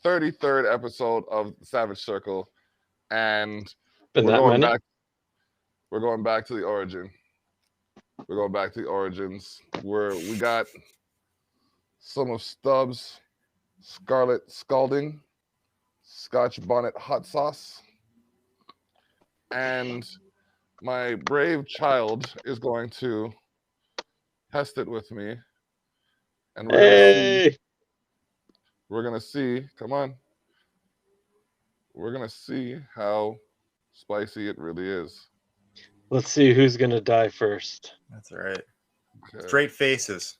33rd episode of Savage Circle, and Been we're that going many? back. We're going back to the origin. We're going back to the origins where we got some of Stubbs' Scarlet Scalding Scotch Bonnet Hot Sauce, and my brave child is going to test it with me, and we're gonna see. Hey, We're gonna see. Come on. We're gonna see how spicy it really is. let's see who's gonna die first. That's all right. Okay. Straight faces.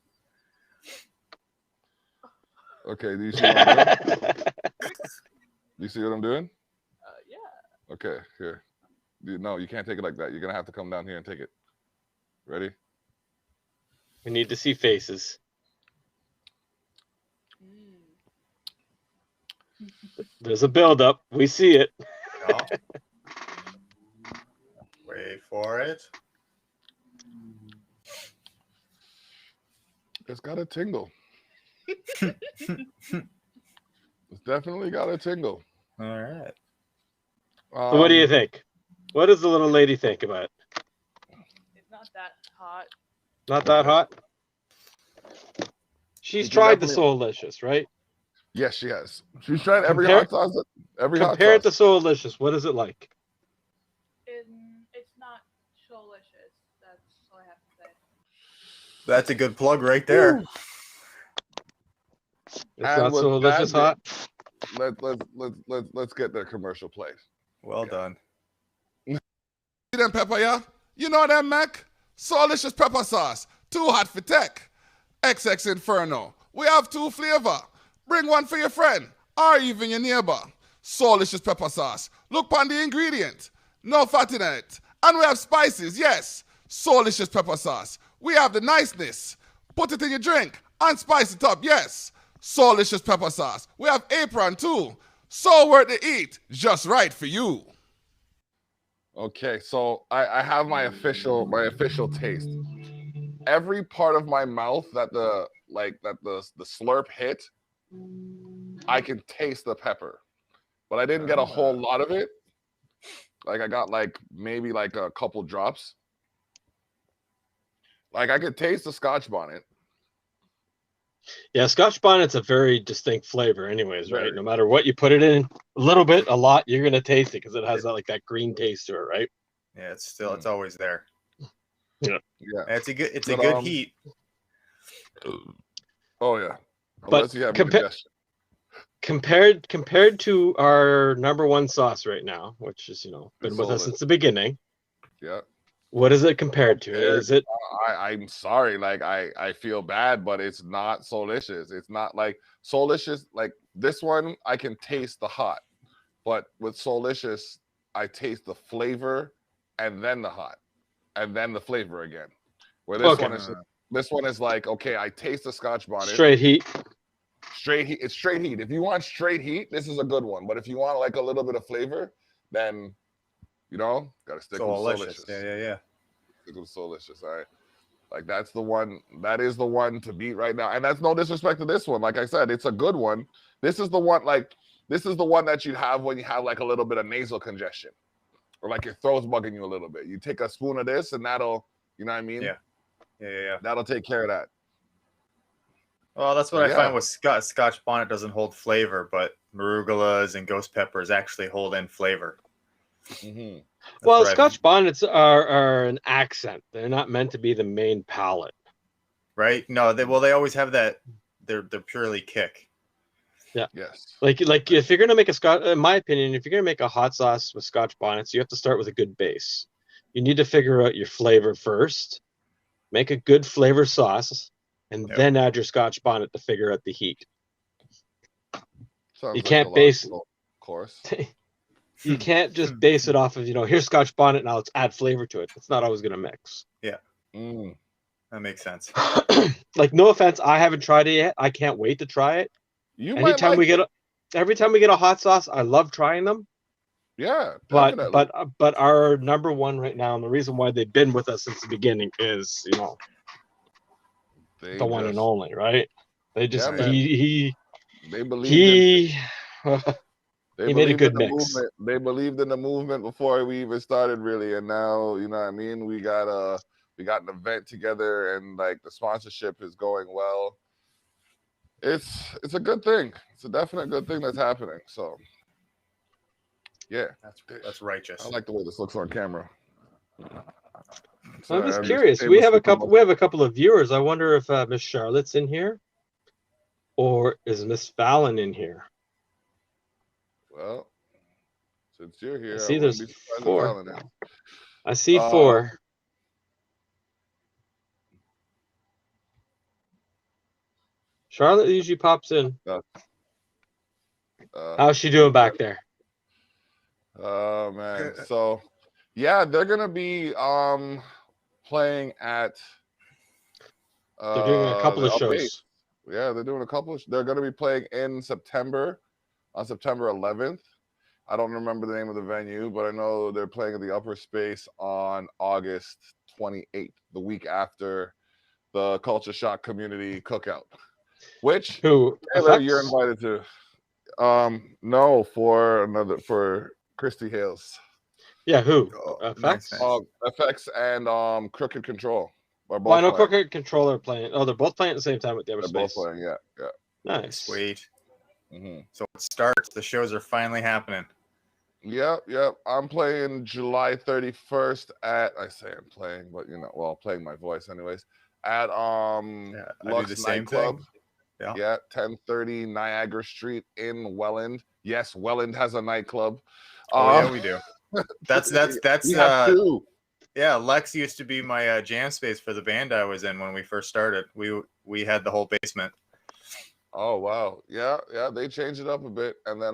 Okay. Do you see what I'm doing? Do you see what I'm doing? Yeah. Okay. Here. No, you can't take it like that. You're gonna have to come down here and take it. Ready? We need to see faces. There's a buildup. We see it. No. Wait for it. It's got a tingle. It's definitely got a tingle. All right. So what do you think? What does the little lady think about it? It's not that hot. Not that hot? She's You can tried the definitely- Soulicious, right? Yes, she has. She's tried every Compare- hot sauce. Every hot Compared to sauce. Soulicious, what is it like? It's not delicious. That's all I have to say. That's a good plug right there. Woo. It's And not with Soulicious that, hot? Let's get the commercial played. Well done. See them pepper, yeah? You know them, Mac? Soulicious pepper sauce. Too hot for tech. XX Inferno. We have 2 flavor. Bring one for your friend or even your neighbor. Soulicious pepper sauce. Look on the ingredient. No fat in it. And we have spices, yes. Soulicious pepper sauce. We have the niceness. Put it in your drink and spice it up, yes. Soulicious pepper sauce. We have apron too. So worth to eat. Just right for you. Okay, so I have my official taste. Every part of my mouth that the slurp hit, I can taste the pepper, but I didn't get a whole lot of it. Like I got maybe a couple drops. Like I could taste the Scotch bonnet. Yeah, Scotch Bonnet's a very distinct flavor anyways, right? Very. No matter what you put it in, a little bit, a lot, you're going to taste it because it has that green taste to it, right? Yeah, it's always there. Yeah. And it's a good But, heat. Oh yeah. But Unless you have indigestion. compared to our number one sauce right now, which is, been with us since the beginning. Yeah. What is it compared to? Is it? I'm sorry, I feel bad, but it's not Soulicious. It's not like Soulicious. Like this one, I can taste the hot, but with Soulicious, I taste the flavor and then the hot, and then the flavor again. Where this one is like, okay, I taste the Scotch bonnet. Straight heat. Straight heat. It's straight heat. If you want straight heat, this is a good one. But if you want like a little bit of flavor, then gotta stick with Soulicious. Yeah. Stick with Soulicious. All right. Like that's the one. That is the one to beat right now. And that's no disrespect to this one. Like I said, it's a good one. This is the one. This is the one that you have when you have like a little bit of nasal congestion, or like your throat's bugging you a little bit. You take a spoon of this, and that'll, you know what I mean? Yeah. That'll take care of that. Well, that's what I find with Scotch bonnet doesn't hold flavor, but marugulas and ghost peppers actually hold in flavor. Mm-hmm. Well, Scotch bonnets are an accent. They're not meant to be the main palate. Right? No, they always have that. They're purely kick. Yeah. Yes. Like if you're gonna make in my opinion, if you're gonna make a hot sauce with Scotch bonnets, you have to start with a good base. You need to figure out your flavor first, make a good flavor sauce, and then add your Scotch bonnet to figure out the heat. Sounds You like can't base course. You can't just base it off of, here's Scotch bonnet, now let's add flavor to it. It's not always gonna mix. Yeah. Mm. That makes sense. Like, no offense, I haven't tried it yet. I can't wait to try it. Every time we get a hot sauce, I love trying them. Yeah, definitely. But our number one right now, and the reason why they've been with us since the beginning is, the one and only, right? They just they believe They He made a believed good in the mix. movement. They believed in the movement before we even started, really. And now, you know what I mean? We got an event together, and like the sponsorship is going well. It's a good thing. It's a definite good thing that's happening. So yeah, That's righteous. I like the way this looks on camera. I'm just I'm curious. We have a couple of viewers. I wonder if Miss Charlotte's in here, or is Miss Fallon in here? Well, since you're here, See, I there's wouldn't be surprised if 4. Fallon is. I see 4. Charlotte usually pops in. How's she doing back there? Oh man. So yeah, they're gonna be playing at They're doing a couple of the shows. Updates. Yeah, they're doing a couple of they're gonna be playing in September, on September 11th. I don't remember the name of the venue, but I know they're playing at the Upper Space on August 28th, the week after the Culture Shock Community Cookout. Which Who? Taylor, FX? you're invited to. No, for Christy Hales. Yeah, who? Oh, FX? nice. FX and Crooked Control are both Well, I know playing. Crooked Control are playing. Oh, they're both playing at the same time at the Upper They're Space. both playing, yeah. Nice. Sweet. Mm-hmm. So it starts. The shows are finally happening. Yep. I'm playing July 31st at, I say I'm playing, but playing my voice anyways, at I do Lux the same Nightclub. thing. Yeah. Yeah, 1030 Niagara Street in Welland. Yes, Welland has a nightclub. Yeah, we do. That's we have two. Yeah, Lex used to be my jam space for the band I was in when we first started. We had the whole basement. Oh wow. Yeah, they changed it up a bit. And then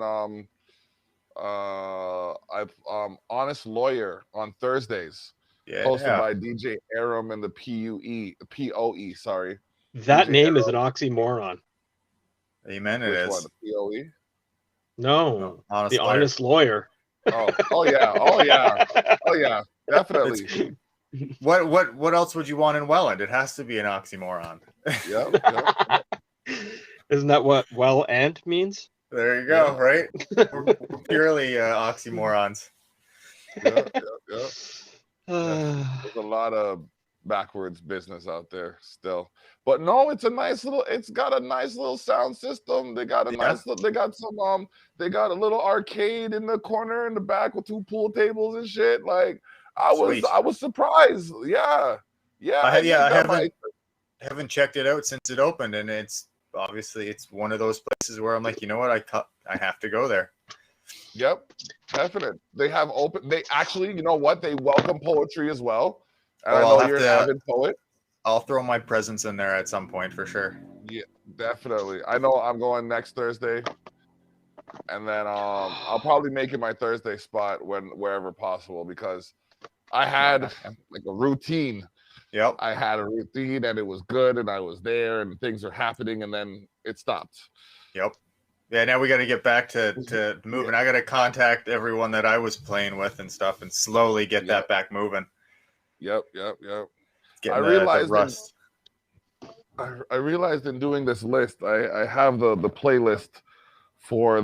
I've Honest Lawyer on Thursdays. Yeah. Hosted by DJ Aram and the POE, sorry. That DJ name is Arrow. an oxymoron. Amen. It Which is. one? The POE? No, Honest the Lawyer. Honest Lawyer. Oh yeah, definitely. What else would you want in Welland? It has to be an oxymoron. Yeah. Isn't that what well and means? There you go, right? We're purely oxymorons. Yeah. There's a lot of backwards business out there still, but no, it's got a nice little sound system. They got a they got a little arcade in the corner in the back with 2 pool tables and shit. Like I was surprised. Yeah. I haven't checked it out since it opened, and it's one of those places where I'm like, you know what, I have to go there. Yep, definite. They have they actually, you know what, they welcome poetry as well. And I know you're an avid poet. I'll throw my presence in there at some point for sure. Yeah, definitely. I know I'm going next Thursday, and then I'll probably make it my Thursday spot wherever possible, because I had like a routine. Yep. I had a routine and it was good, and I was there and things are happening, and then it stopped. Yep. Yeah, now we got to get back to moving. I got to contact everyone that I was playing with and stuff, and slowly get that back moving. Yep. I realized I realized in doing this list, I have the playlist for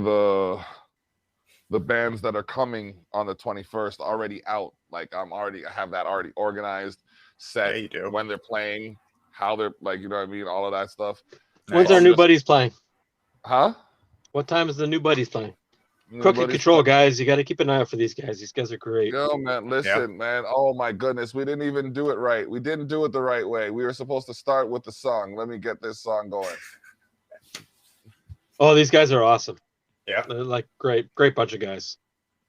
the bands that are coming on the 21st already out. Like I have that already organized, set. Yeah, you do. When they're playing, how they're, like, you know what I mean, all of that stuff. When's our new buddies playing? Huh? What time is the new buddies playing? Crooked Control, guys. You got to keep an eye out for these guys. These guys are great. Yo, man, listen, man. Oh my goodness, we didn't even do it right. We didn't do it the right way. We were supposed to start with the song. Let me get this song going. Oh, these guys are awesome. Yeah, they're like great bunch of guys.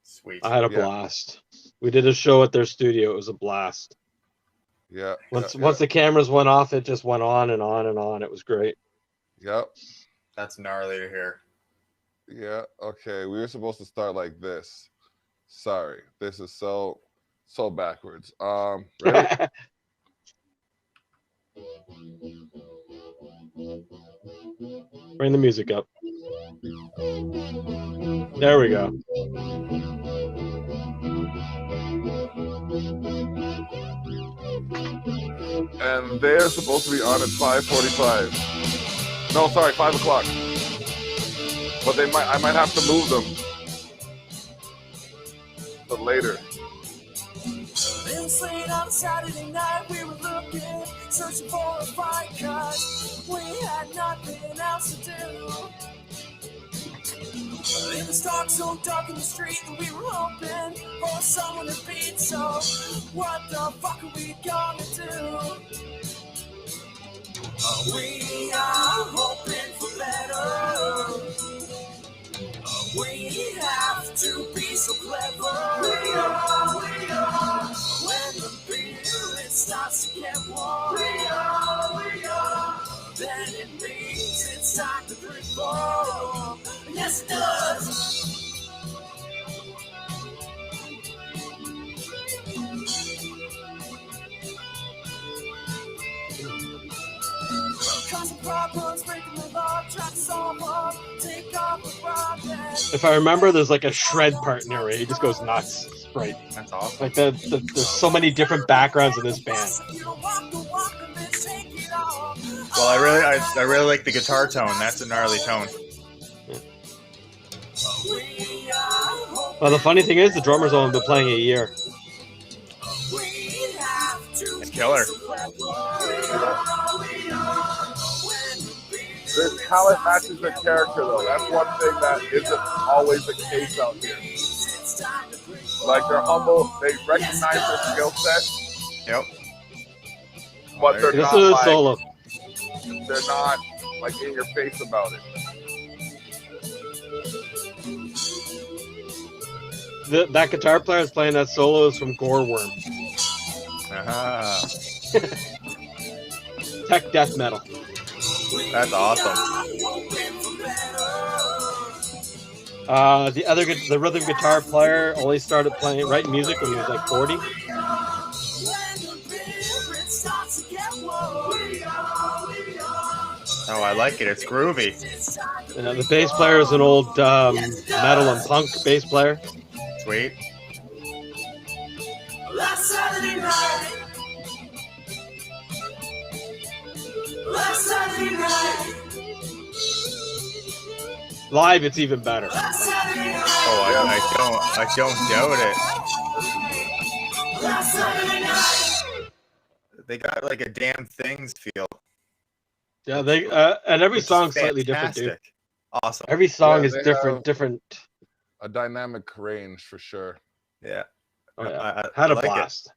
Sweet. I had a blast. We did a show at their studio. It was a blast. Yeah. Once the cameras went off, it just went on and on and on. It was great. Yep. That's gnarly to hear. Yeah. Okay. We were supposed to start like this. Sorry. This is so backwards. Ready? Bring the music up. There we go. And they're supposed to be on at 5:45. No, sorry, 5 o'clock. But I might have to move them to later. It was late on Saturday night, we were looking, searching for a fight, cause we had nothing else to do. It was dark, so dark in the street, and we were hoping for someone to beat, so what the fuck are we gonna do? We are hoping for better. We have to be so clever. We are. When the beer it starts to get warm. We are. Then it means it's time to drink more. Yes, it does. Causing problems, breaking the law, trying to solve them, take off the problem. If I remember, there's like a shred part in there where he just goes nuts. Right. That's awesome. Like there's so many different backgrounds in this band. Well, I really like the guitar tone. That's a gnarly tone. Well, the funny thing is, the drummer's only been playing a year. It's killer. Their talent matches their character, though. That's one thing that isn't always the case out here. Like, they're humble, they recognize their skill set. Yep. But they're This not is a like, solo. they're not like in your face about it. That guitar player is playing that solo is from Goreworm. Tech death metal. That's awesome. The rhythm guitar player only started writing music when he was like 40. Oh, I like it. It's groovy. And the bass player is an old metal and punk bass player. Sweet. Last Saturday night. Live, it's even better. Oh, I don't doubt it. They got like a damn things feel. Yeah, they and every song's slightly different, dude. Fantastic. Awesome. Every song is they different. A dynamic range for sure. Yeah. Oh, yeah. I Had a like it. blast.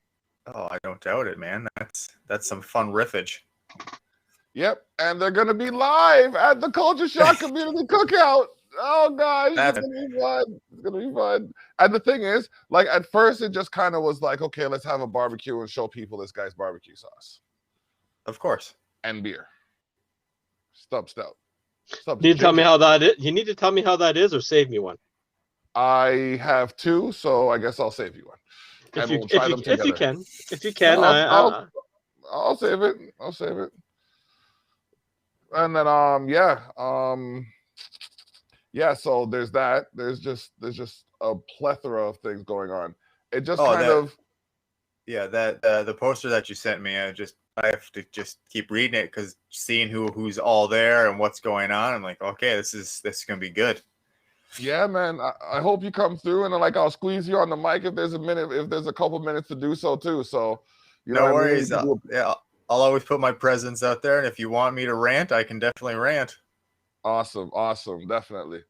Oh, I don't doubt it, man. That's some fun riffage. Yep, and they're gonna be live at the Culture Shock Community Cookout. Oh gosh, it's gonna be fun. It's gonna be fun. And the thing is, like at first, it just kind of was like, okay, let's have a barbecue and show people this guy's barbecue sauce Of course. and beer. Stub stout. You need to tell me how that is. You need to tell me how that is, or save me one. I have two, so I guess I'll save you one. If And we'll try them together. If you can, I'll save it. I'll save it. And then yeah, so there's that. There's just a plethora of things going on. It just the poster that you sent me, I have to just keep reading it because seeing who's all there and what's going on, I'm like, okay, this is gonna be good. Yeah, man. I hope you come through, and like I'll squeeze you on the mic if there's a couple minutes to do so too. So no worries. I'll always put my presence out there, and if you want me to rant, I can definitely rant. Awesome, definitely.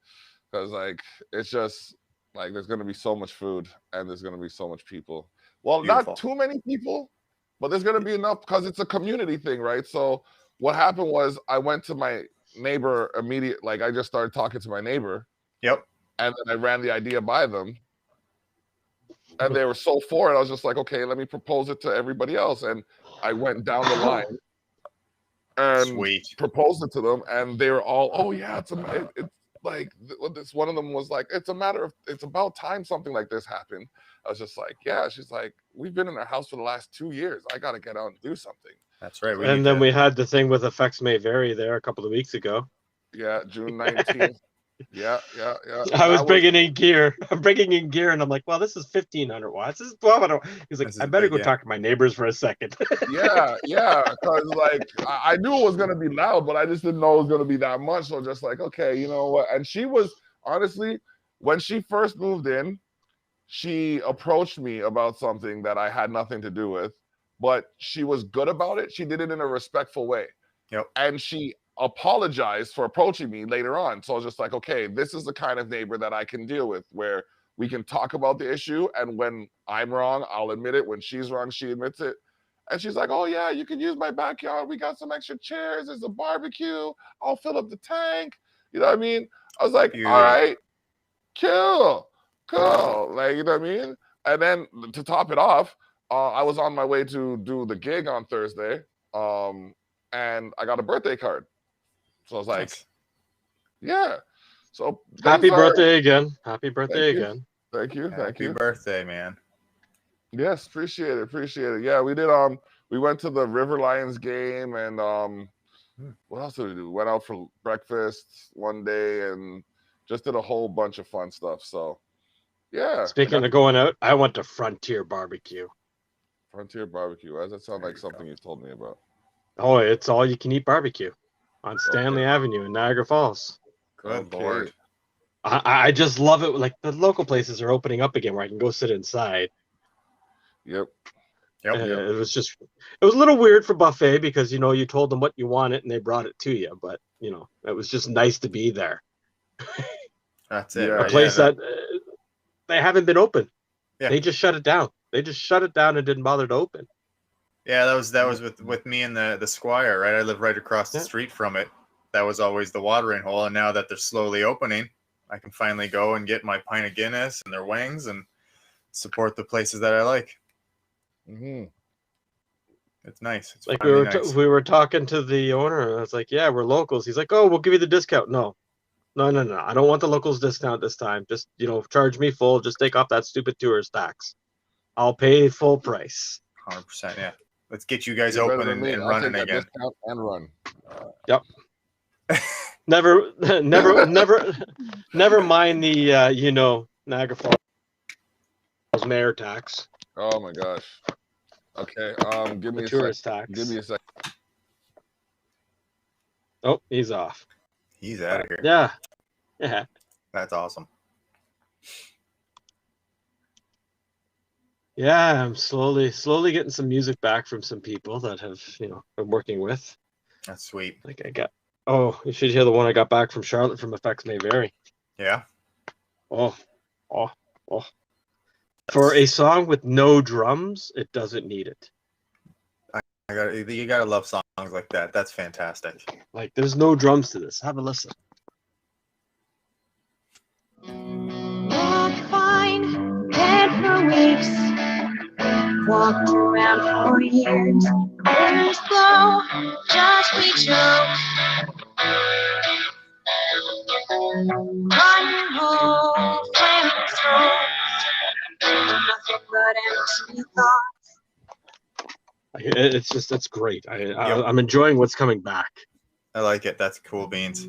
Because like it's just like there's gonna be so much food and there's gonna be so much people. Well, Beautiful. not too many people, but there's gonna be enough because it's a community thing, right? So what happened was I went to my neighbor like I just started talking to my neighbor. Yep. And then I ran the idea by them. And they were so for it. I was just like, okay, let me propose it to everybody else. And I went down the line and proposed it to them. And they were all, oh yeah, it's like this. One of them was like, it's about time something like this happened. I was just like, yeah. She's like, we've been in our house for the last 2 years. I got to get out and do something. That's right. We had the thing with Effects May Vary there a couple of weeks ago. Yeah, June 19th. Yeah. I was bringing in gear. I'm bringing in gear, and I'm like, well, this is 1,500 watts. This is 1,200. He's like, This is I better big, go yeah. talk to my neighbors for a second. Yeah, because like I knew it was gonna be loud, but I just didn't know it was gonna be that much. So just like, okay, you know what? And she was honestly, when she first moved in, she approached me about something that I had nothing to do with, but she was good about it. She did it in a respectful way. Yep. And she apologized for approaching me later on. So I was just like, okay, this is the kind of neighbor that I can deal with, where we can talk about the issue. And when I'm wrong, I'll admit it. When she's wrong, she admits it. And she's like, oh, yeah, you can use my backyard. We got some extra chairs. There's a barbecue. I'll fill up the tank. You know what I mean? I was like, all right, cool. Like, you know what I mean? And then to top it off, I was on my way to do the gig on Thursday. And I got a birthday card. So I was like, Nice. yeah. So Happy birthday again. Happy birthday again. Thank you. Happy birthday, man. Yes, appreciate it. Yeah, we did we went to the River Lions game, and what else did we do? Went out for breakfast one day and just did a whole bunch of fun stuff. So yeah. Speaking of going out, I went to Frontier Barbecue. Frontier Barbecue. Why does that sound like something you told me about? Oh, it's all you can eat barbecue on Stanley Avenue in Niagara Falls. Good Lord. I just love it. Like, the local places are opening up again where I can go sit inside. Yep. It was a little weird for buffet because, you know, you told them what you wanted and they brought it to you. But, you know, it was just nice to be there. That's it. A place that they haven't been open. Yeah. They just shut it down. They just shut it down and didn't bother to open. Yeah, that was with me and the Squire, right? I live right across the street from it. That was always the watering hole, and now that they're slowly opening, I can finally go and get my pint of Guinness and their wings and support the places that I like. Mm-hmm. It's nice. It's like nice. we were talking to the owner, and I was like, "Yeah, we're locals." He's like, "Oh, we'll give you the discount." No. I don't want the locals discount this time. Just, you know, charge me full. Just take off that stupid tourist tax. I'll pay full price. 100%. Yeah. Let's get you guys open and running again. Discount and run. Yep. Never mind the you know, Niagara Falls mayor tax. Oh my gosh. Okay. Give me The a tourist sec. tax. Give me a sec. Oh, he's off. He's out of here. Yeah. That's awesome. Yeah, I'm slowly getting some music back from some people that have, you know, been working with. That's sweet. Like you should hear the one I got back from Charlotte from Effects May Vary. Yeah. Oh. For a song with no drums, it doesn't need it. You gotta love songs like that. That's fantastic. Like, there's no drums to this. Have a listen. Walked fine, dead for weeks. Walked around for years. There's slow, just we choke. Rotten hole, flame throat. Nothing but empty thoughts. It's great. I'm enjoying what's coming back. I like it. That's cool beans.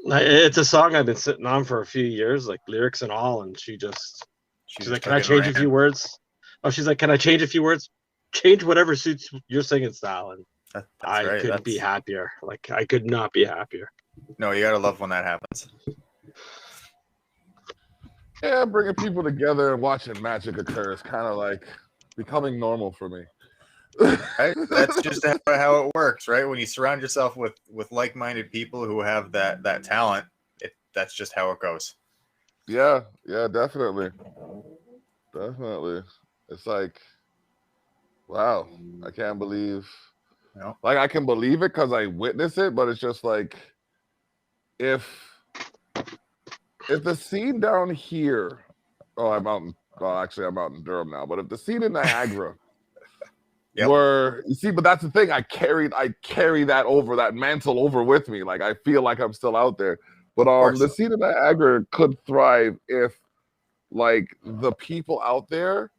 It's a song I've been sitting on for a few years, like lyrics and all, and she's like, can I change a few words? Oh, she's like, can I change a few words? Change whatever suits your singing style. And I couldn't be happier. Like, I could not be happier. No, you gotta love when that happens. Yeah, bringing people together and watching magic occur is kind of like becoming normal for me. Right? That's just how it works, right? When you surround yourself with like-minded people who have that talent, that's just how it goes. Yeah, definitely. It's like, wow, I can't believe. No. Like, I can believe it because I witnessed it, but it's just like, if the scene down here, I'm out in Durham now, but if the scene in Niagara were, you see, but that's the thing, I carry that mantle over with me. Like, I feel like I'm still out there. But the scene in Niagara could thrive if, like, the people out there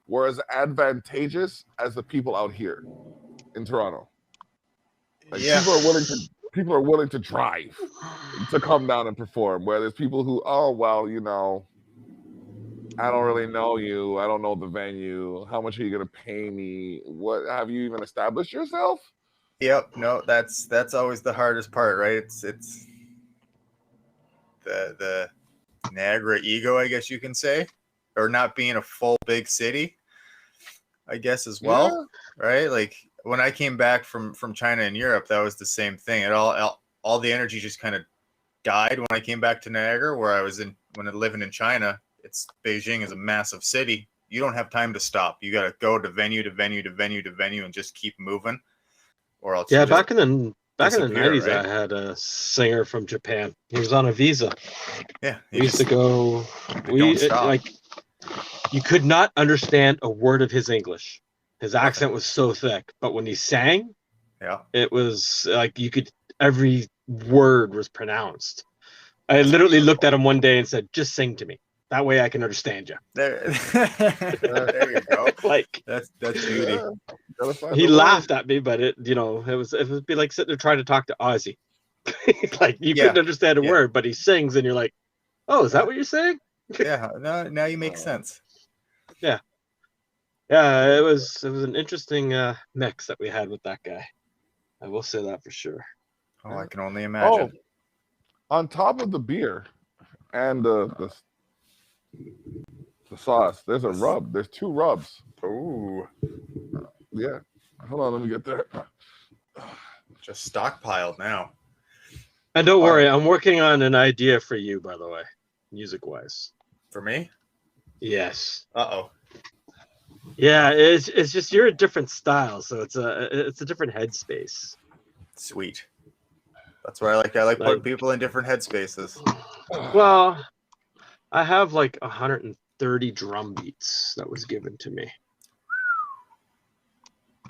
were as advantageous as the people out here in Toronto. Like, people are willing to people are willing to drive to come down and perform. Where there's people who, oh well, you know, I don't really know you. I don't know the venue. How much are you gonna pay me? What have you even established yourself? Yep. No, that's always the hardest part, right? It's the Niagara ego, I guess you can say, or not being a full big city, I guess as well, Yeah. right? Like when I came back from China and Europe, that was the same thing. It all the energy just kind of died when I came back to Niagara, where I was when I living in China. It's Beijing is a massive city. You don't have time to stop. You got to go to venue to venue to venue to venue and just keep moving, or else Yeah, you just back in the disappear, 90s, right? I had a singer from Japan. He was on a visa. Yeah, We used to go. don't stop. Like, you could not understand a word of his English. His accent was so thick, but when he sang, Yeah. it was like you could every word was pronounced. I literally looked at him one day and said, "Just sing to me. That way I can understand you." There, there you go. Like That's beauty. Yeah. Gotta find he a way. laughed at me, but it would be like sitting there trying to talk to Ozzy. Like you couldn't understand a word, but he sings, and you're like, "Oh, is that what you're saying?" Yeah. Now you make sense. Yeah. Yeah, it was an interesting mix that we had with that guy. I will say that for sure. Oh, I can only imagine. On top of the beer and the sauce, there's a rub. There's 2 rubs. Ooh, Yeah. Hold on, let me get there. just stockpiled now. And don't worry, I'm working on an idea for you, by the way, music-wise. For me? Yes. Uh-oh. Yeah, it's just you're a different style, so it's a different headspace. Sweet. That's what I like. I like putting people in different headspaces. Well, I have like 130 drum beats that was given to me,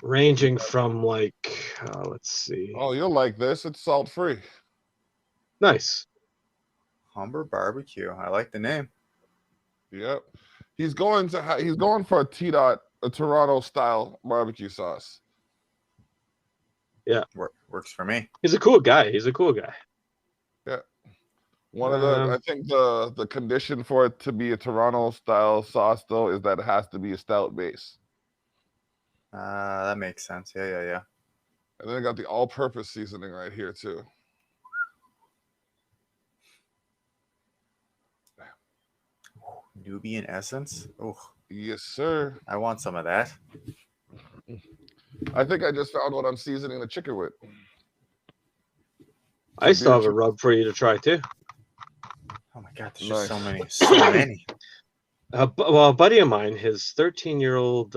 ranging from like, let's see. Oh, you'll like this. It's salt-free. Nice. Humber Barbecue. I like the name. Yep. He's going for a Toronto style barbecue sauce. Yeah. Works for me. He's a cool guy. Yeah. One of I think the condition for it to be a Toronto style sauce though is that it has to be a stout base. That makes sense. Yeah. And then I got the all-purpose seasoning right here too. Nubian essence. Oh, yes, sir. I want some of that. I think I just found what I'm seasoning the chicken with. I still have a rub for you to try too. Oh my God, there's just so many. Well, a buddy of mine, his 13-year-old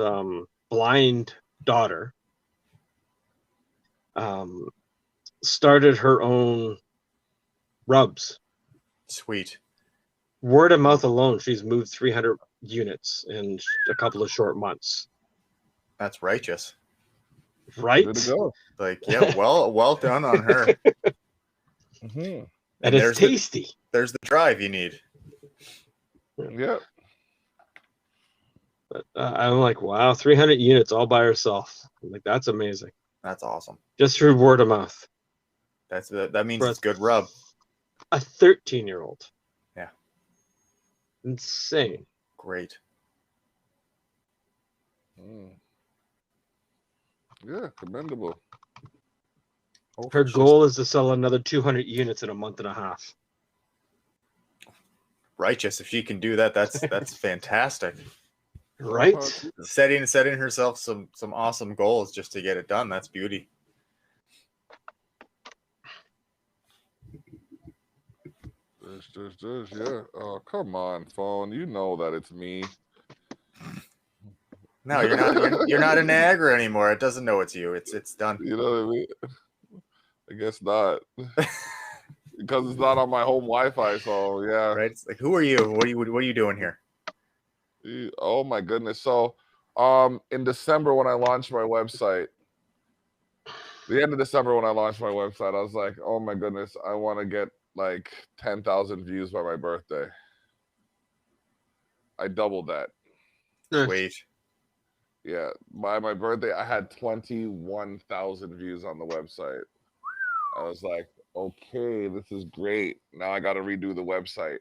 blind daughter, started her own rubs. Sweet. Word of mouth alone, she's moved 300 units in a couple of short months. That's righteous. Right? Good to go. Like, yeah, well done on her. Mm-hmm. And it's tasty. There's the drive you need. Yep. But I'm like, wow, 300 units all by herself. I'm like, that's amazing. That's awesome. Just through word of mouth. That means it's good rub. A 13-year-old. Yeah. Insane. Great. Yeah, commendable. Her goal is to sell another 200 units in a month and a half. Righteous. If she can do that, that's fantastic. Right? Setting herself some awesome goals just to get it done. That's beauty. Yeah. Oh, come on, phone. You know that it's me. No, you're not in Niagara anymore. It doesn't know it's you. It's done. You know what I mean? I guess not. Because it's not on my home Wi-Fi, so yeah. Right? It's like, who are you? What are you doing here? Oh my goodness. So in December when I launched my website, the end of December when I launched my website, I was like, oh my goodness, I want to get like 10,000 views by my birthday. I doubled that. Sweet. Yeah, by my birthday, I had 21,000 views on the website. I was like, okay, this is great. Now I got to redo the website.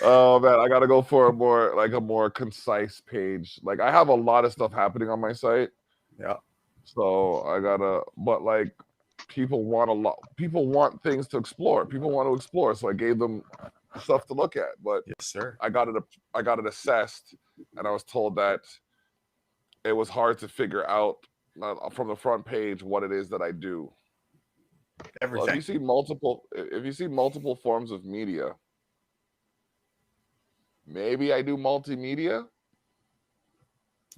Oh man, I got to go for a more concise page. Like I have a lot of stuff happening on my site. Yeah. So I gotta, but like people want things to explore. People want to explore. So I gave them stuff to look at. But Yes, sir. I got it assessed, and I was told that it was hard to figure out from the front page what it is that I do. Everything. Well, if you see multiple forms of media, maybe I do multimedia.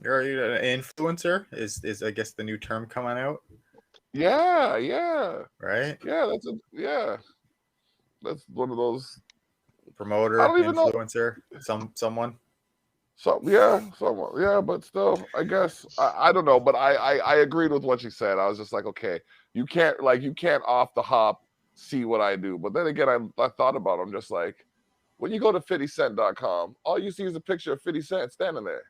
You're an influencer is I guess the new term coming out, Yeah, right? yeah. That's one of those. Promoter, I don't even know. influencer, someone. Someone, yeah, but still, I guess I don't know, but I agreed with what she said. I was just like, okay, you can't off the hop see what I do. But then again, I thought about it. I'm just like, when you go to 50cent.com, all you see is a picture of 50 Cent standing there.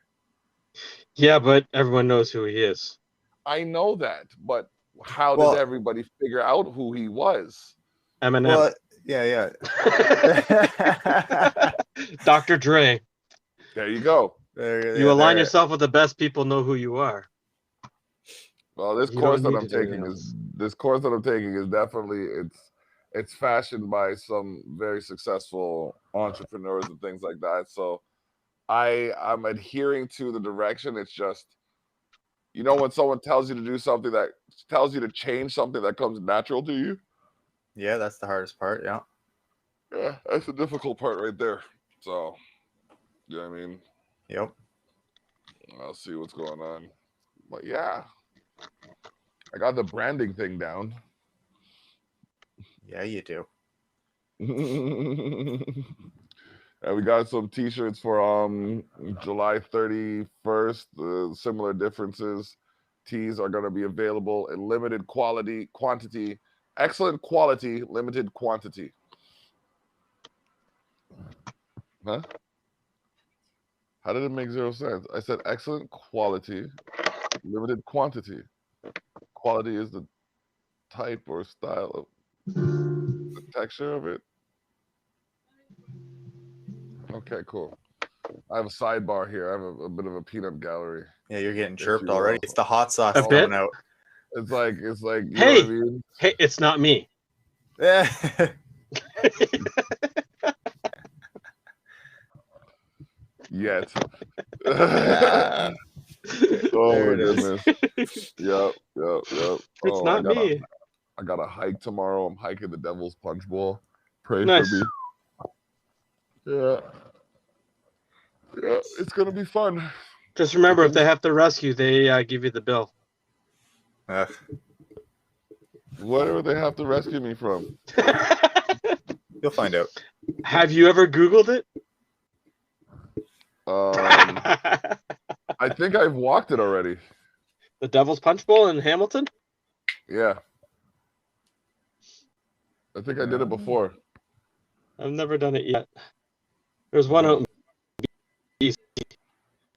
Yeah, but everyone knows who he is. I know that, but how did everybody figure out who he was? Eminem. Well, yeah. Dr. Dre. There you go. You align yourself with the best people know who you are. Well, this course that I'm taking is definitely it's fashioned by some very successful entrepreneurs and things like that. So I'm adhering to the direction. It's just, when someone tells you to do something, that tells you to change something that comes natural to you. Yeah, that's the hardest part. Yeah. Yeah, that's the difficult part right there. So, you know what I mean? Yep. I'll see what's going on. But yeah, I got the branding thing down. Yeah, you do. And we got some t-shirts for July 31st. Similar differences. Tees are going to be available in limited quantity. Excellent quality, limited quantity. Huh? How did it make 0 sense? I said excellent quality, limited quantity. Quality is the type or style of the texture of it. Okay, cool. I have a sidebar here. I have a bit of a peanut gallery. Yeah, you're getting chirped already. It's the hot sauce A bit? coming out. It's like you Hey! know what I mean? Hey, it's not me. Yeah. Yet. Yeah. Oh There my it is. goodness. Yep. It's not me. I got a hike tomorrow. I'm hiking the Devil's Punch Bowl. Pray Nice. for me. Yeah, it's gonna be fun. Just remember, if they have to rescue, they give you the bill. Whatever they have to rescue me from. You'll find out. Have you ever Googled it? I think I've walked it already. The Devil's Punch Bowl in Hamilton? Yeah. I think I did it before. I've never done it yet. There's one out in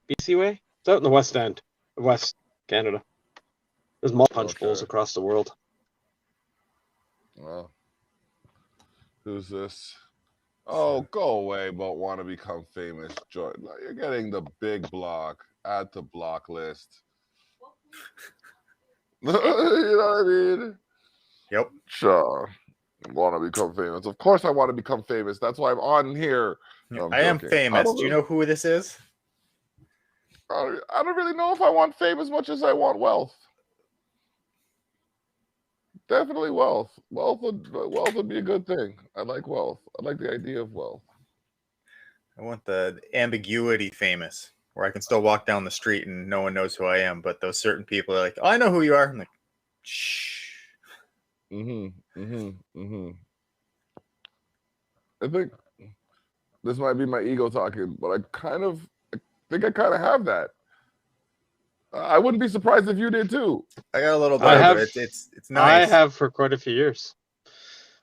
BC way? It's out in the West End, West Canada. There's multiple punch bowls across the world. Well, who's this? Oh, go away, but want to become famous. Jordan, you're getting the big block. Add to block list. You know what I mean? Yep. Sure. Want to become famous. Of course I want to become famous. That's why I'm on here. No, I am joking. famous. Do you know who this is? I don't really know if I want fame as much as I want wealth. Definitely wealth. Wealth would be a good thing. I like wealth. I like the idea of wealth. I want the ambiguity famous, where I can still walk down the street and no one knows who I am, but those certain people are like, "Oh, I know who you are." I'm like, shh. I think this might be my ego talking, but I think I kind of have that. I wouldn't be surprised if you did too. I got a little bit. It's nice. I have for quite a few years.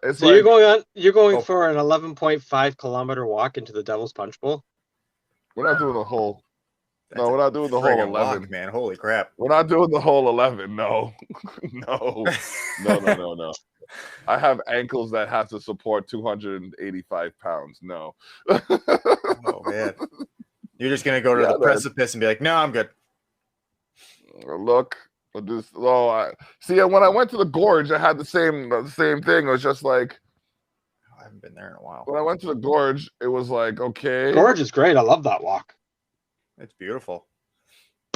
It's so like, you're going for an 11.5 kilometer walk into the Devil's Punch Bowl? We're not doing a whole. No, we're not doing the whole friggin' 11. walk, man. Holy crap. We're not doing the whole 11. No, no. I have ankles that have to support 285 pounds. No. Oh man. You're just gonna go to the precipice and be like, no, I'm good. Look, see. When I went to the gorge, I had the same thing. It was just like, I haven't been there in a while. when I went to the gorge, it was like, okay. Gorge is great. I love that walk. It's beautiful. I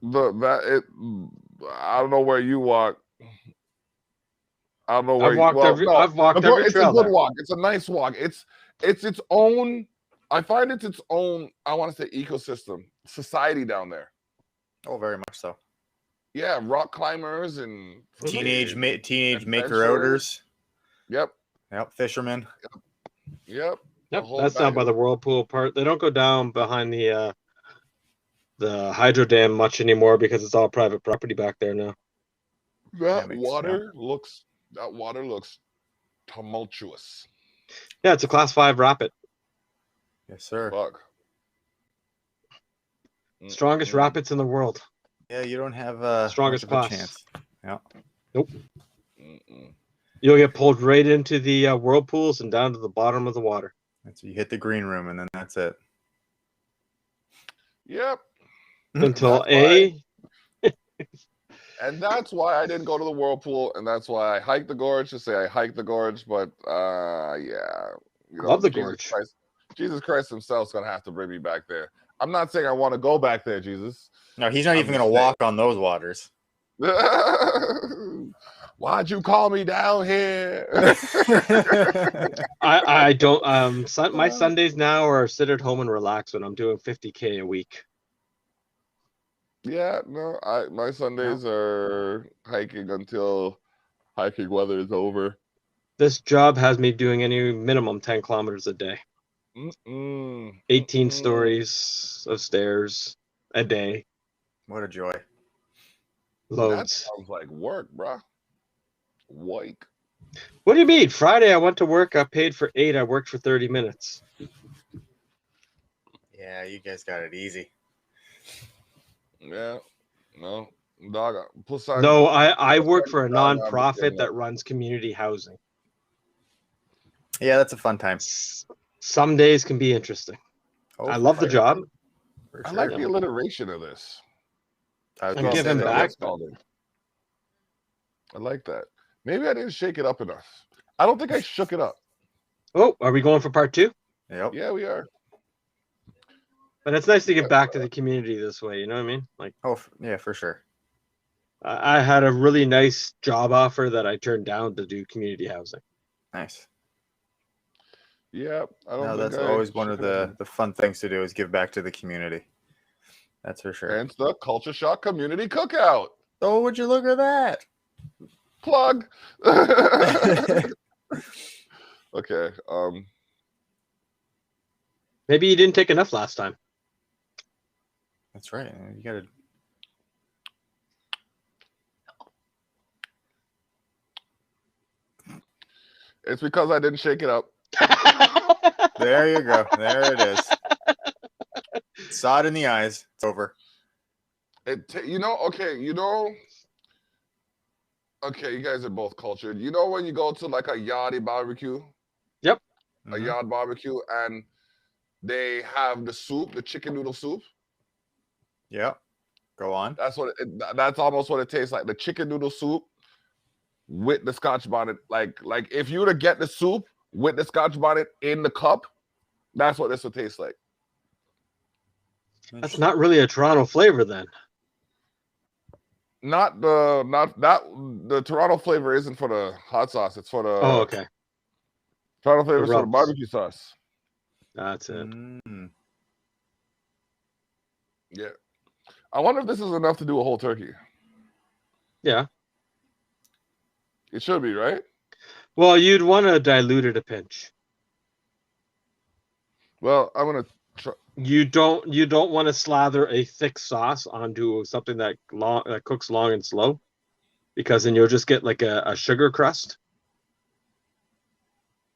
don't know where you walk. I don't know where I've walked every trail. It's a good there. walk. It's a nice walk. It's its own. I find it's its own. I want to say ecosystem, society down there. Oh, very much so. Yeah, rock climbers and Teenage maker adventure. outers. Yep. Fishermen. Yep. Yep, that's down by the whirlpool part. They don't go down behind the hydro dam much anymore because it's all private property back there now. That water looks tumultuous. Yeah, it's a class 5 rapid. Yes, sir. Fuck. Strongest rapids in the world. Yeah, you don't have strongest much of a class. chance. Yeah. Nope. You'll get pulled right into the whirlpools and down to the bottom of the water. You hit the green room and then that's it. Yep. Until and that's why I didn't go to the whirlpool, and that's why I hiked the gorge to say I hiked the gorge. But yeah, love the gorge. Jesus Christ himself's gonna have to bring me back there. I'm not saying I want to go back there, Jesus. No, he's not even gonna walk on those waters. Why'd you call me down here? I don't. My Sundays now are sit at home and relax when I'm doing 50K a week. Yeah, no, my Sundays are hiking until hiking weather is over. This job has me doing any minimum 10 kilometers a day. 18 stories of stairs a day. What a joy. Loads. That sounds like work, bruh. Wike. What do you mean? Friday I went to work, I paid for 8, I worked for 30 minutes. Yeah, you guys got it easy. Yeah. No. Dog. No, I work for a non-profit that runs community housing. Yeah, that's a fun time. Some days can be interesting. I love the job. I like the alliteration of this. I'm giving back. I like that. Maybe I didn't shake it up enough. I don't think I shook it up. Oh, are we going for part 2? Yep. Yeah, we are. But it's nice to get back to the community this way. You know what I mean? Like, yeah, for sure. I had a really nice job offer that I turned down to do community housing. Nice. Yeah, that's always one of the fun things to do is give back to the community. That's for sure. Hence the Culture Shock Community Cookout. Oh, would you look at that? Plug. Okay. Maybe you didn't take enough last time. That's right. You gotta. It's because I didn't shake it up. There you go. There it is. Saw it in the eyes. It's over. Okay, you guys are both cultured. You know when you go to like a yachty barbecue? Yep. A yard barbecue, and they have the soup, the chicken noodle soup. Yep. Go on. That's almost what it tastes like. The chicken noodle soup with the Scotch bonnet. Like if you were to get the soup with the Scotch bonnet in the cup, that's what this would taste like. That's not really a Toronto flavor then. The Toronto flavor isn't for the hot sauce. It's for the okay. Toronto flavor is for the barbecue sauce. That's it. Yeah. I wonder if this is enough to do a whole turkey. Yeah. It should be, right? Well, you'd want to dilute it a pinch. Well, I'm gonna try. You don't want to slather a thick sauce onto something that cooks long and slow, because then you'll just get like a sugar crust.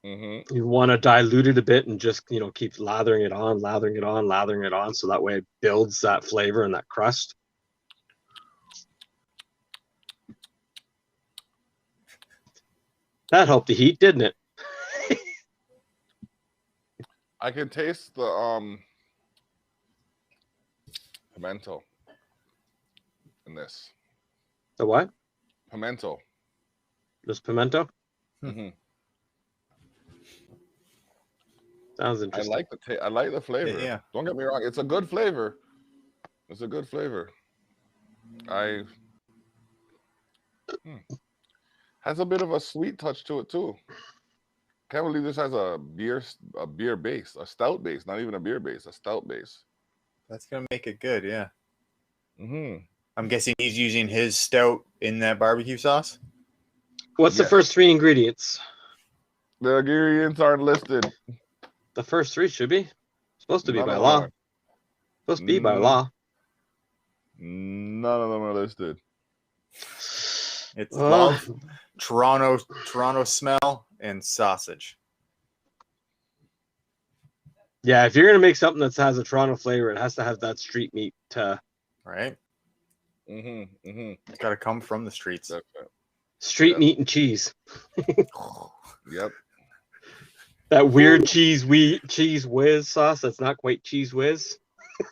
Mm-hmm. You want to dilute it a bit and just, keep lathering it on, lathering it on, lathering it on, so that way it builds that flavor and that crust. That helped the heat, didn't it? I can taste the pimento in this. The what? Pimento. Just pimento? Mm-hmm. Sounds I interesting. like I like the flavor. Yeah. Don't get me wrong. It's a good flavor. It's a good flavor. Has a bit of a sweet touch to it too. Can't believe this has a beer base, a stout base, not even a beer base, a stout base. That's gonna make it good. Yeah. Mm-hmm. I'm guessing he's using his stout in that barbecue sauce. What's the first 3 ingredients? The ingredients aren't listed. The first 3 should be. Supposed to be None by of them law. are. Supposed to be by law. None of them are listed. It's love, Toronto smell, and sausage. Yeah, if you're going to make something that has a Toronto flavor, it has to have that street meat. Right? Mm-hmm. Mm-hmm. It's got to come from the streets. That's right. Street meat and cheese. Yep. That weird cheese whiz sauce that's not quite cheese whiz.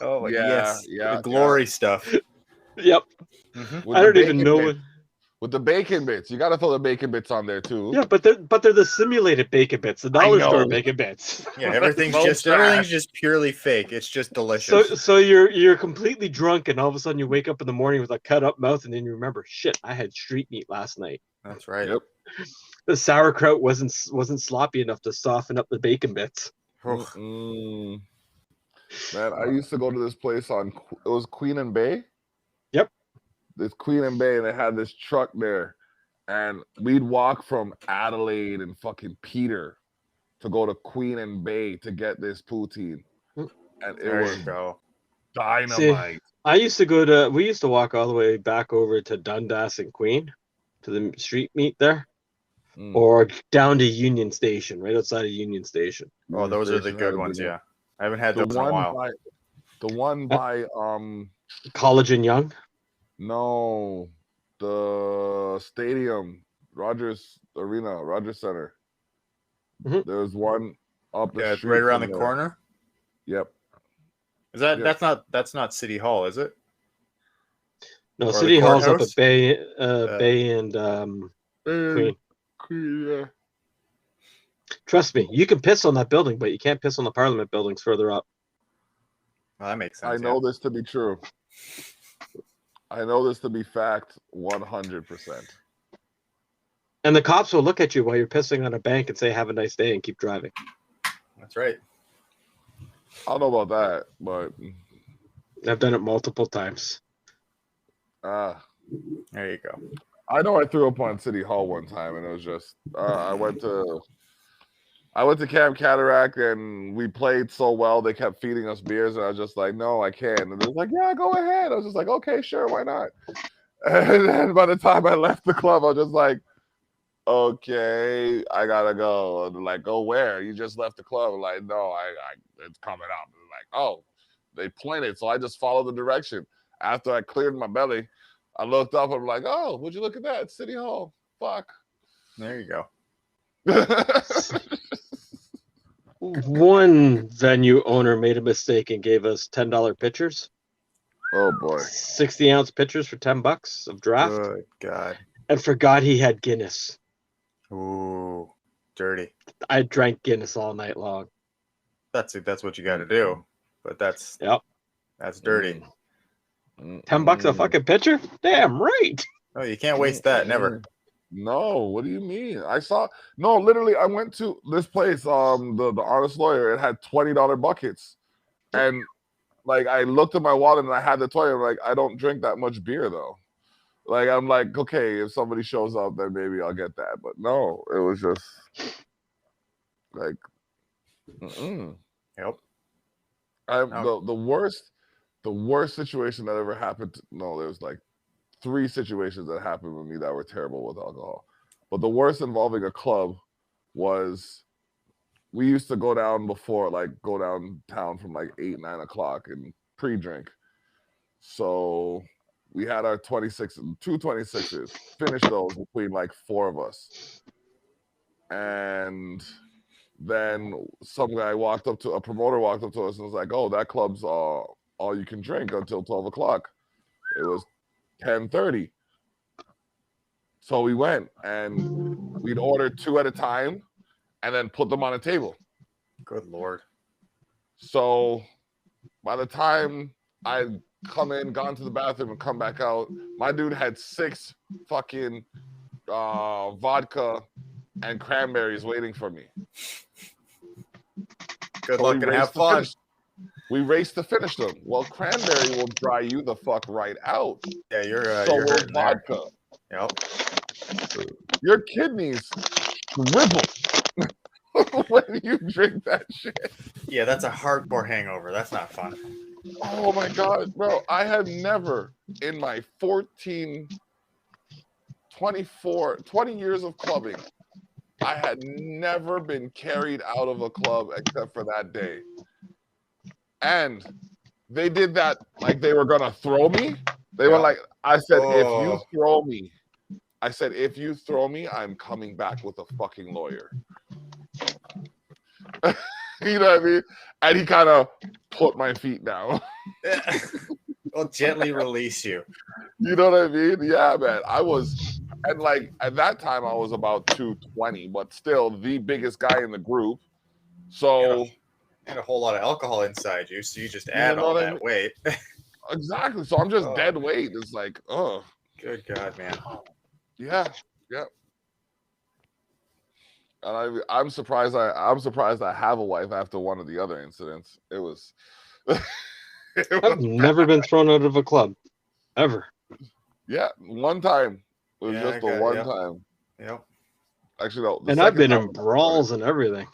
Oh, Yeah, yes. yeah, The glory stuff. Yep. Mm-hmm. I don't even know. With the bacon bits. You got to throw the bacon bits on there too. Yeah, but they're the simulated bacon bits, the dollar store bacon bits. Yeah, everything's So just purely fake. It's just delicious. So you're completely drunk, and all of a sudden you wake up in the morning with a cut up mouth, and then you remember, shit, I had street meat last night. That's right. Yep. The sauerkraut wasn't sloppy enough to soften up the bacon bits. Man, I used to go to this place it was Queen and Bay. Yep. This Queen and Bay, and they had this truck there, and we'd walk from Adelaide and fucking Peter to go to Queen and Bay to get this poutine, and it There was you go. dynamite. We used to walk all the way back over to Dundas and Queen to the street meat there, or down to Union Station, right outside of Union Station. Oh, those are the good ones. Yeah, I haven't had those in a while. The one by College and Young. No, the stadium, Rogers Arena, Rogers Center. Mhm. There's one up the Yeah, it's street right around the from there. corner. Yep. Is that Yeah. that's not City Hall, is it? No, Or the City Hall's up courthouse? at Bay and Queen. Yeah. Trust me, you can piss on that building, but you can't piss on the Parliament buildings further up. Well, that makes I sense. know this to be true. I know this to be fact 100%. And the cops will look at you while you're pissing on a bank and say, "Have a nice day," and keep driving. That's right. I don't know about that, but I've done it multiple times. There you go. I know I threw up on City Hall one time, and it was just I went to Camp Cataract, and we played so well they kept feeding us beers, and I was just like, no, I can't. And they was like, yeah, go ahead. I was just like, okay, sure, why not? And then by the time I left the club, I was just like, okay, I gotta go. And they're like, go where? You just left the club. I'm like, no, it's coming up. They're like, oh, they pointed, so I just followed the direction. After I cleared my belly, I looked up. I'm like, oh, would you look at that? City Hall. Fuck. There you go. One venue owner made a mistake and gave us $10 pitchers, Oh boy. 60-ounce pitchers for $10 of draft, Good God. and forgot he had Guinness. Ooh, dirty. I drank Guinness all night long. That's what you got to do. But that's dirty. $10 a fucking pitcher? Damn right. Oh, you can't waste that. Never. No, what do you mean? Literally, I went to this place, the Honest Lawyer. It had $20 buckets, and like I looked at my wallet and I had the toy. I'm like, I don't drink that much beer though. Like I'm like, okay, if somebody shows up, then maybe I'll get that. But no, it was just like, Yep. The worst situation that ever happened. There was like 3 situations that happened with me that were terrible with alcohol. But the worst involving a club was we used to go down before, like go downtown from like 8, 9 o'clock and pre-drink. So we had our 2 26s, finished those between like 4 of us. And then some guy a promoter walked up to us and was like, oh, that club's all you can drink until 12 o'clock. It was 10:30. So we went and we'd order 2 at a time and then put them on a table. Good Lord. So by the time I come in, gone to the bathroom and come back out, my dude had 6 fucking vodka and cranberries waiting for me. Good luck and have fun. We raced to finish them. Well, cranberry will dry you the fuck right out. Yeah, you're So will hurting there. vodka. Yep. Your kidneys shrivel when you drink that shit. Yeah, that's a hardcore hangover. That's not fun. Oh my God, bro. I have never in my 20 years of clubbing, I had never been carried out of a club except for that day. And they did that like they were gonna throw me. They were like, I said, if you throw me, I'm coming back with a fucking lawyer. You know what I mean? And he kind of put my feet down. I'll gently release you. You know what I mean? Yeah, man. And like at that time I was about 220, but still the biggest guy in the group. So and a whole lot of alcohol inside you, so you just add all that weight. Exactly. So I'm just dead weight. It's like, oh. Good God, man. Yeah. And I'm surprised I have a wife after one of the other incidents. It was I've never been thrown out of a club. Ever. Yeah, one time. It was just the one time. Yep. Actually, no. And I've been in brawls and everything.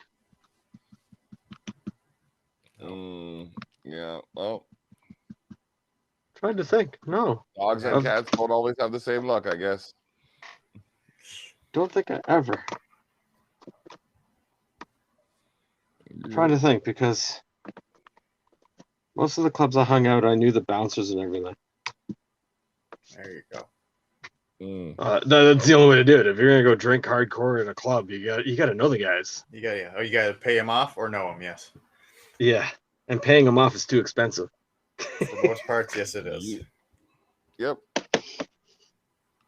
Yeah. Well. Trying to think. No. Dogs and cats don't always have the same luck, I guess. Don't think I ever. I'm trying to think because most of the clubs I hung out, I knew the bouncers and everything. There you go. That's the only way to do it. If you're gonna go drink hardcore in a club, you got to know the guys. You got to pay them off or know them. Yes. Yeah, and paying them off is too expensive. For most parts, yes, it is. Yep.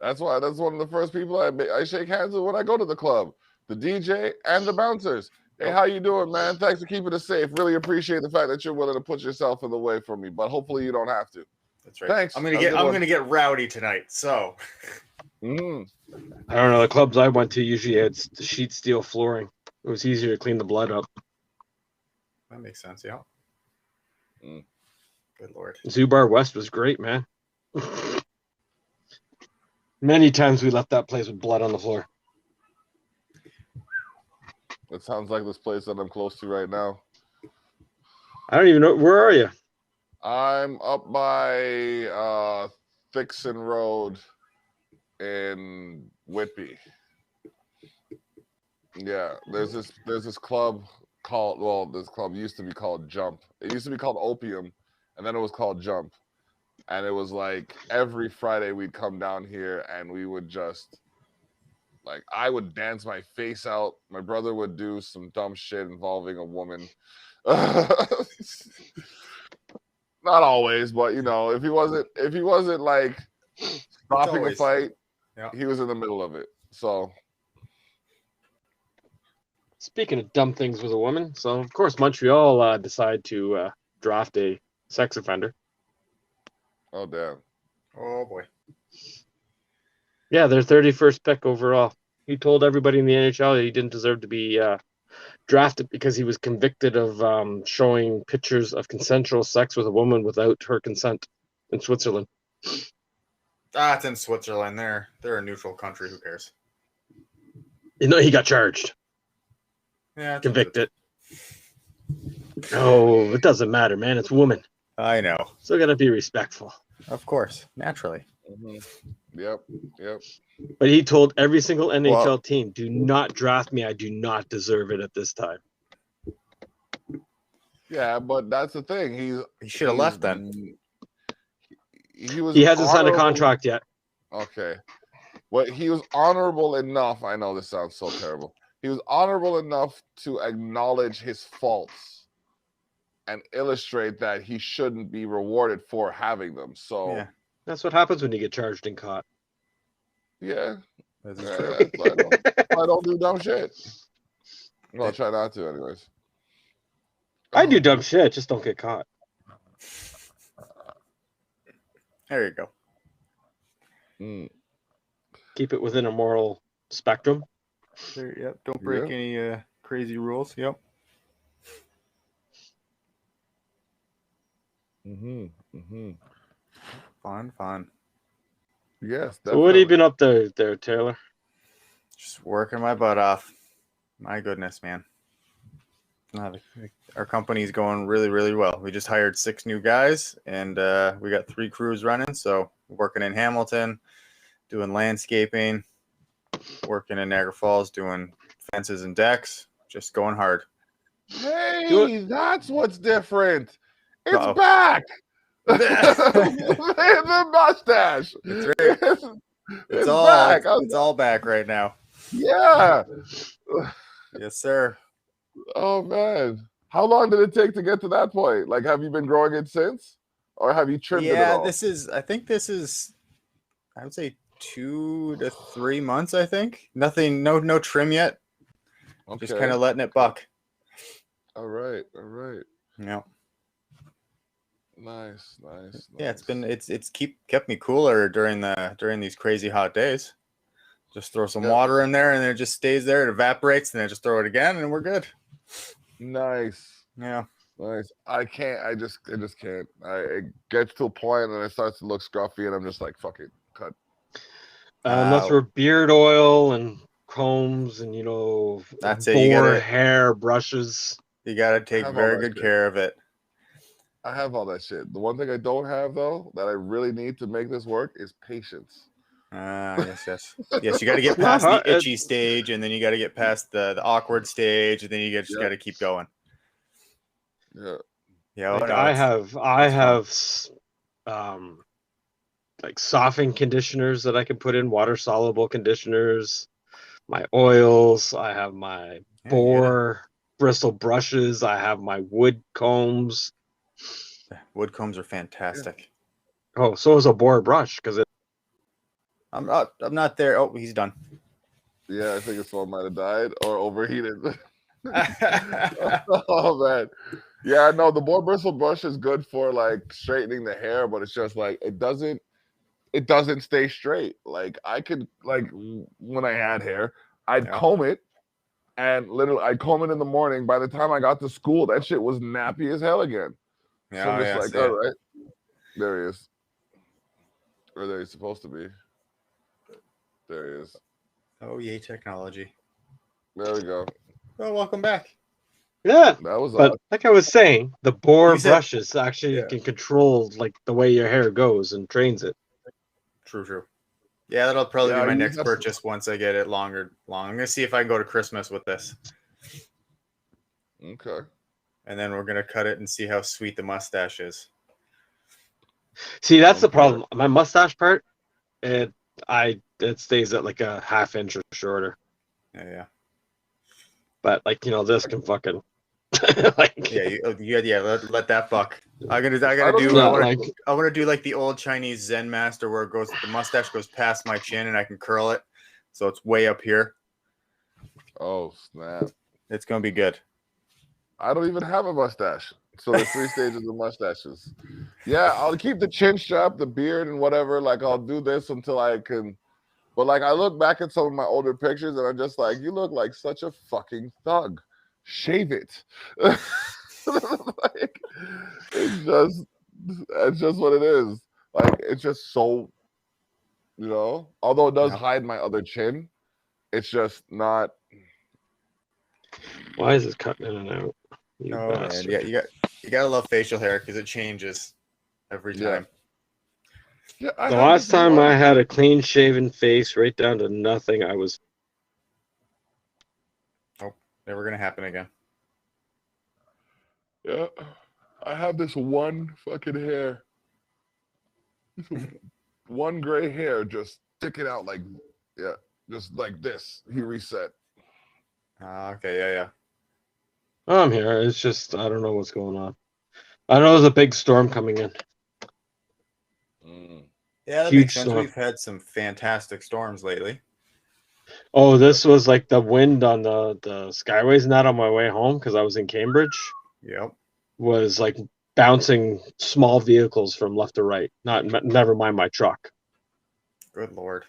That's one of the first people I shake hands with when I go to the club. The DJ and the bouncers. Hey, how you doing, man? Thanks for keeping us safe. Really appreciate the fact that you're willing to put yourself in the way for me, but hopefully you don't have to. That's right. Thanks. I'm gonna get rowdy tonight. So. I don't know. The clubs I went to usually had the sheet steel flooring. It was easier to clean the blood up. That makes sense. Yeah. Good Lord. Zubar West was great, man. Many times we left that place with blood on the floor. It sounds like this place that I'm close to right now. I don't even know. Where are you? I'm up by Thixon Road in Whitby. Yeah, there's this club called, this club used to be called Jump. It used to be called Opium, and then it was called Jump. And it was like every Friday we'd come down here and we would just, like, I would dance my face out. My brother would do some dumb shit involving a woman. Not always, but you know, if he wasn't like stopping a fight, he was in the middle of it. So, speaking of dumb things with a woman, so of course Montreal decide to draft a sex offender. Oh damn! Oh boy! Yeah, their 31st pick overall. He told everybody in the NHL that he didn't deserve to be drafted because he was convicted of showing pictures of consensual sex with a woman without her consent in Switzerland. It's in Switzerland. They're a neutral country. Who cares? You know, he got charged. Yeah, convicted. No, it doesn't matter, man. It's a woman. I know. Still gotta be respectful. Of course, naturally. Yep. But he told every single NHL team, "Do not draft me. I do not deserve it at this time." Yeah, but that's the thing. He should have left then. He was He hasn't signed a honorable- contract yet. Okay. But he was honorable enough. I know this sounds so terrible. He was honorable enough to acknowledge his faults and illustrate that he shouldn't be rewarded for having them. So, Yeah, That's what happens when you get charged and caught. yeah. this is Yeah, true. that's why I don't do dumb shit. Well, I'll try not to, anyways. I do dumb shit, just don't get caught. There you go. Mm. Keep it within a moral spectrum. There, yep. Don't break Yeah. any crazy rules. Yep. Fun. Yes, So what have you definitely. been up there, Taylor? Just working my butt off. My goodness, man. Our company's going really, really well. We just hired 6 new guys, and we got 3 crews running. So working in Hamilton, doing landscaping, working in Niagara Falls, doing fences and decks. Just going hard. Hey, that's what's different. It's Uh-oh. back. The mustache. That's right. It's all back. it's all back right now. Yeah. Yes, sir. Oh man. How long did it take to get to that point? Like, have you been growing it since, or have you trimmed it at Yeah, all? I think this is, I would say 2 to 3 months. I think nothing, no trim yet. Just kind of letting it buck. All right. Yeah. Nice. Yeah, it's kept me cooler during these crazy hot days. Just throw some water in there and then it just stays there. It evaporates and then just throw it again and we're good. Nice. Yeah. Nice. I can't. I just can't. It gets to a point and it starts to look scruffy, and I'm just like, fuck it, cut. Unless we're beard oil and combs and That's it. You gotta hair brushes. You gotta take have all very that good shit. care of it. I have all that shit. The one thing I don't have though, that I really need to make this work, is patience. Yes. You got to get past the itchy stage, and then you got to get past the awkward stage, and then you just got to keep going. Yeah. Yeah. Like I have like softening conditioners that I can put in, water soluble conditioners, my oils, I have my boar bristle brushes, I have my wood combs. Wood combs are fantastic. Oh, so is a boar brush because I'm not there. Oh, he's done. Yeah, I think his phone might have died or overheated. Oh man. Yeah, no, the boar bristle brush is good for like straightening the hair, but it's just like it doesn't stay straight. Like I could, like, when I had hair, I'd comb it, and literally I'd comb it in the morning. By the time I got to school, that shit was nappy as hell again. So I'm just like, all right, there he is. Or there he's supposed to be. There he is. Oh, yay, technology. There we go. Oh, welcome back. yeah. That was But awesome. like I was saying, the boar You said- brushes actually can control like the way your hair goes and trains it. True. Yeah, that'll probably be my you next have- purchase once I get it long. I'm gonna see if I can go to Christmas with this, Okay. and then we're gonna cut it and see how sweet the mustache is. See, that's the problem. My mustache part, it stays at like a half inch or shorter. Yeah. But like this can fucking like Let that buck. I want to do like the old Chinese Zen master where the mustache goes past my chin and I can curl it, so it's way up here. Oh snap! It's gonna be good. I don't even have a mustache. So there's 3 stages of mustaches. Yeah, I'll keep the chin strap, the beard, and whatever. Like I'll do this until I can. But like I look back at some of my older pictures and I'm just like, you look like such a fucking thug. Shave it. Like, it's just what it is. Like it's just so, although it does hide my other chin, it's just not. Why is it cutting in and out? Man, yeah, you gotta love facial hair because it changes every time. Yeah, the last time I had a clean shaven face right down to nothing, I was never gonna happen again. Yeah. I have this one fucking hair. One gray hair just sticking out like, yeah, just like this. He reset. Okay, yeah. I'm here. It's just I don't know what's going on. I know there's a big storm coming in. Yeah, that Huge makes sense. storm. We've had some fantastic storms lately. Oh, this was like the wind on the skyways, not on my way home because I was in Cambridge. Yep. Was like bouncing small vehicles from left to right. Never mind my truck. Good Lord.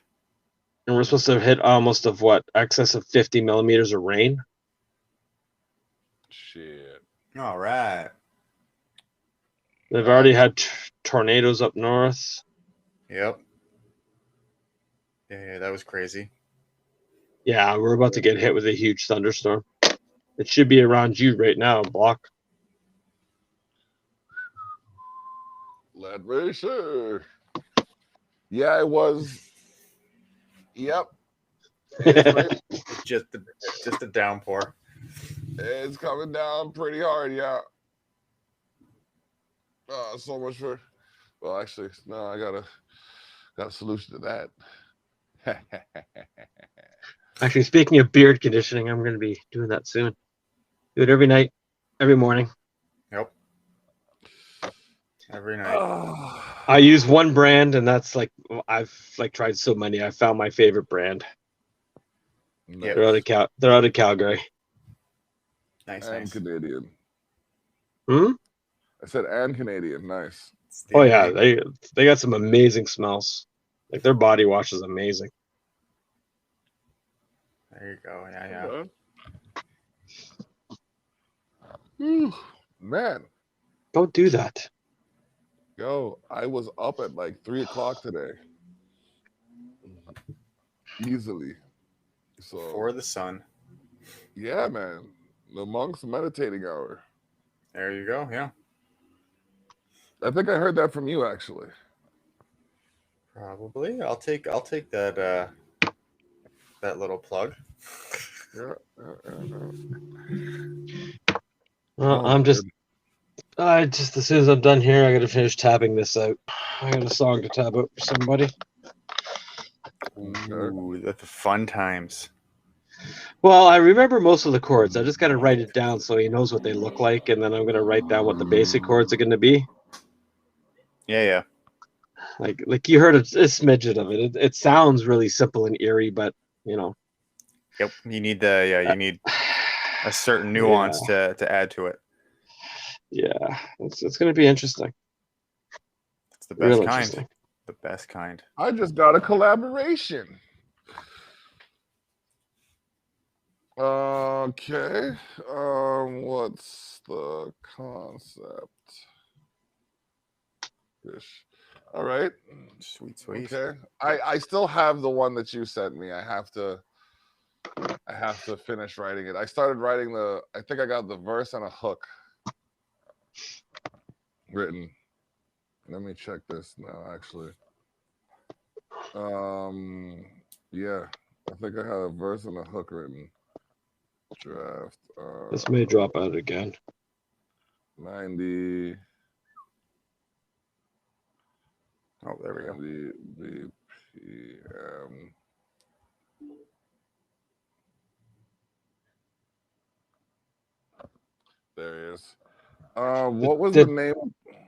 And we're supposed to hit almost of what excess of 50 millimeters of rain. Shit. All right. They've already had tornadoes up north. Yep. Yeah, that was crazy. Yeah, we're about to get hit with a huge thunderstorm. It should be around you right now, Block. Lead Racer. Yeah, it was. Yep. It's right. Just a downpour. It's coming down pretty hard, yeah. So much for. Well, actually, no, I got a solution to that. Actually, speaking of beard conditioning, I'm going to be doing that soon. Do it every night, every morning. Yep. Every night. I use one brand, and that's like I've like tried so many. I found my favorite brand. Yep. They're out of Calgary. Nice. Canadian. Hmm? I said and Canadian. Nice. Oh yeah, they got some amazing smells. Like their body wash is amazing. There you go. Yeah. Whew, man. Don't do that. Yo, I was up at like 3 o'clock today. Easily. So For the sun. Yeah, man. The monk's meditating hour. There you go. Yeah. I think I heard that from you actually. Probably. I'll take that that little plug. Yeah. Well, I'm just as soon as I'm done here, I got to finish tabbing this out. I got a song to tab out for somebody. Ooh, that's the fun times. Well, I remember most of the chords. I just got to write it down so he knows what they look like, and then I'm going to write down what the basic chords are going to be. Yeah. Like you heard a smidgen of it. It sounds really simple and eerie, but you know. Yep. You need you need a certain nuance to add to it. Yeah, it's going to be interesting. It's the best Real kind. interesting. The best kind. I just got a collaboration. Okay. What's the concept? Fish. All right. Sweet. Okay. I still have the one that you sent me. I have to finish writing it. I started writing I think I got the verse and a hook written. Let me check this now, actually. Yeah. I think I had a verse and a hook written. Draft. This may drop out again. 90. Oh, there we go. 90 BPM. There he is. What was the name?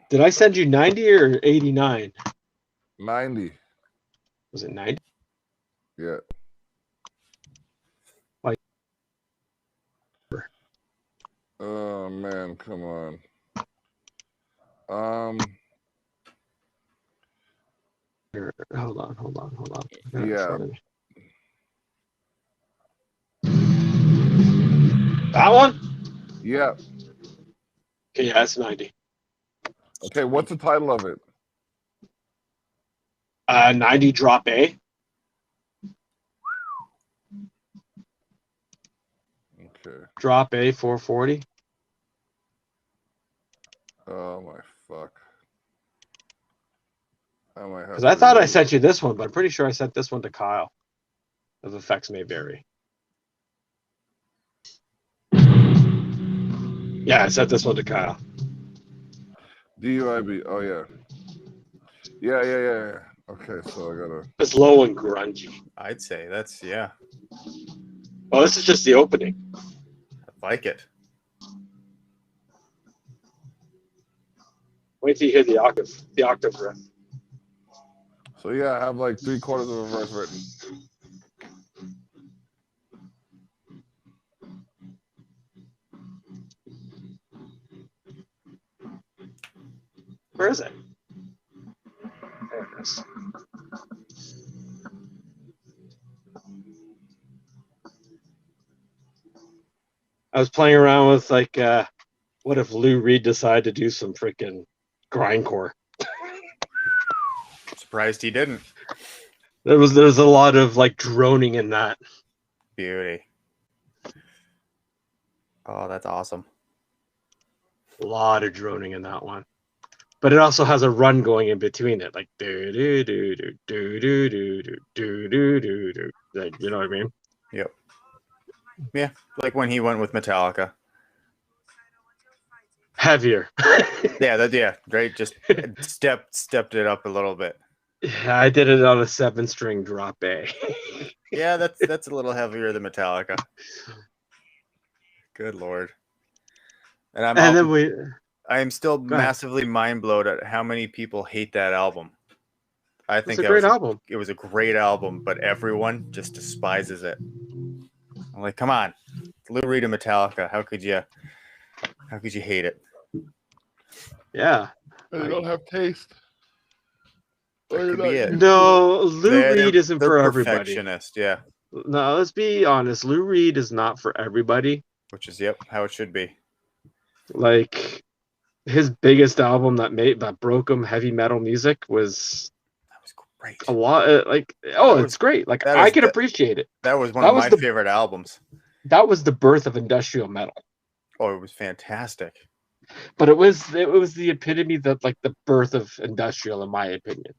Did I send you 90 or 89? 90. Was it 90? Yeah. Oh man, come on. Here, hold on. Yeah. That one? Yeah. Okay, yeah, that's 90. Okay, what's the title of it? 90 drop A. Okay. Drop A 440. Oh my fuck. I might have. Because I thought I sent you this one, but I'm pretty sure I sent this one to Kyle. The effects may vary. Yeah, I sent this one to Kyle. DUIB. Oh yeah. Yeah. Okay, so I gotta. It's low and grungy. I'd say that's yeah. Well, this is just the opening. I like it. Wait till you hear the octave riff. So yeah, I have like 3/4 of a verse written. Where is it? There it is. I was playing around with like, what if Lou Reed decided to do some freaking grindcore? Surprised he didn't. There's a lot of like droning in that. Beauty. Oh, that's awesome. A lot of droning in that one. But it also has a run going in between it, like do do do do do do do do do do do. Like, you know what I mean? Yep. Yeah, like when he went with Metallica. Heavier. Yeah, right. Just stepped it up a little bit. Yeah, I did it on a 7-string drop A. Yeah, that's a little heavier than Metallica. Good Lord. And I am still massively mind blown at how many people hate that album. I think it's a great album. It was a great album, but everyone just despises it. I'm like, come on, Lou Reed and Metallica. How could you hate it? Yeah. They don't have taste. That could be it. No, Lou Reed isn't they're for everybody. Perfectionist, yeah. No, let's be honest. Lou Reed is not for everybody. Which is how it should be. Like his biggest album that broke him, Heavy Metal Music, was great. A lot it's great. Like I can appreciate it. That was one of my favorite albums. That was the birth of industrial metal. Oh, it was fantastic. But it was the epitome that like the birth of industrial, in my opinion.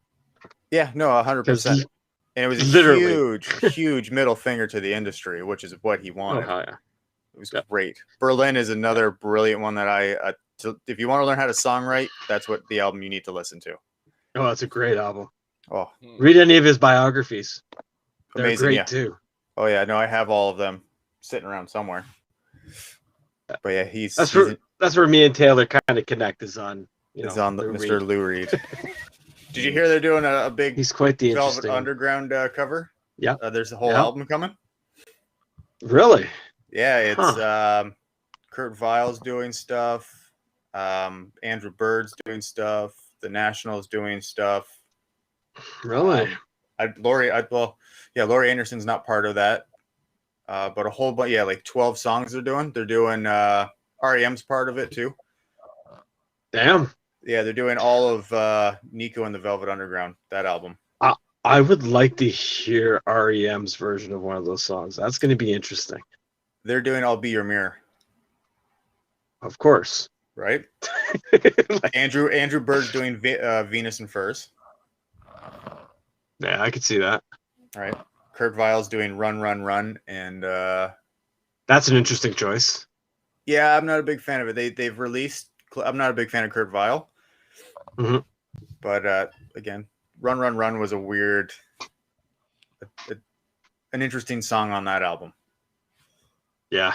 Yeah, no, 100%. And it was a huge middle finger to the industry, which is what he wanted. Oh, yeah. It was great. Berlin is another brilliant one that if you want to learn how to songwrite, that's what the album you need to listen to. Oh, that's a great album. Oh, read any of his biographies. They're amazing, great too. Oh yeah, no, I have all of them sitting around somewhere. But yeah, that's where me and Taylor kind of connect is on Mr. Lou Reed. Did you hear they're doing a big He's quite the Velvet Underground cover? Yeah. There's a whole album coming. Really? Yeah, it's Kurt Weill's doing stuff, Andrew Bird's doing stuff, The National's doing stuff. Really? Laurie Anderson's not part of that, but a whole bunch. Yeah, like 12 songs they're doing. They're doing REM's part of it too. Damn. Yeah, they're doing all of Nico and the Velvet Underground, that album. I would like to hear REM's version of one of those songs. That's going to be interesting. They're doing I'll Be Your Mirror. Of course. Right? Andrew Bird's doing Venus and Furs. Yeah, I could see that. All right. Kurt Weill's doing Run, Run, Run. And that's an interesting choice. Yeah, I'm not a big fan of it. They've released... I'm not a big fan of Kurt Weill. Mm-hmm. But again, Run, Run, Run was a weird... an interesting song on that album. Yeah.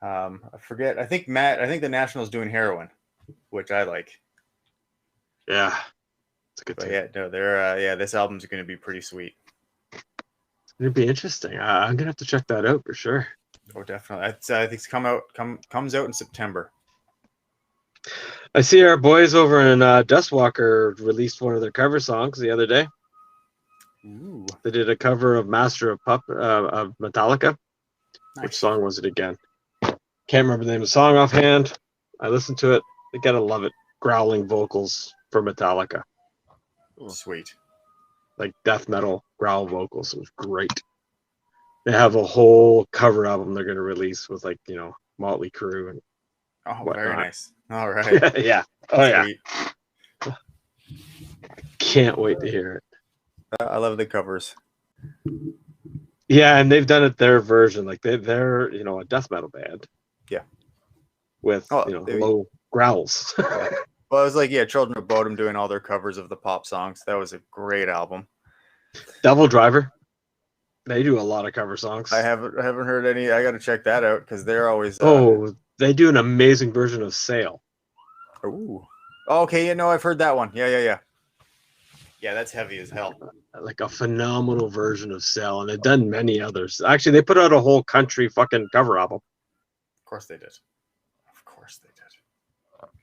I forget. I think the National's doing Heroin, which I like. Yeah. It's a good thing. Yeah, no, they're this album's going to be pretty sweet. It's going to be interesting. I'm going to have to check that out for sure. Oh, definitely. I think it's comes out in September. I see our boys over in Dustwalker released one of their cover songs the other day. Ooh. They did a cover of Master of Metallica. Nice. Which song was it again? Can't remember the name of the song offhand. I listened to it. I gotta love it. Growling vocals for Metallica. Ooh. Sweet. Like death metal growl vocals. It was great. They have a whole cover album they're gonna release with Motley Crue and whatnot. Very nice. All right. Yeah. Oh Sweet. Yeah. Can't wait to hear it. I love the covers. Yeah, and they've done it their version. Like they're a death metal band. Yeah. with low growls. Well, it was like, Children of Bodom doing all their covers of the pop songs. That was a great album. Devil Driver. They do a lot of cover songs. I haven't heard any. I got to check that out because they're always. They do an amazing version of Sail. Ooh. Okay, I've heard that one. Yeah. Yeah, that's heavy as hell. Like a phenomenal version of Sail, and they've done many others. Actually, they put out a whole country fucking cover album. Of course they did.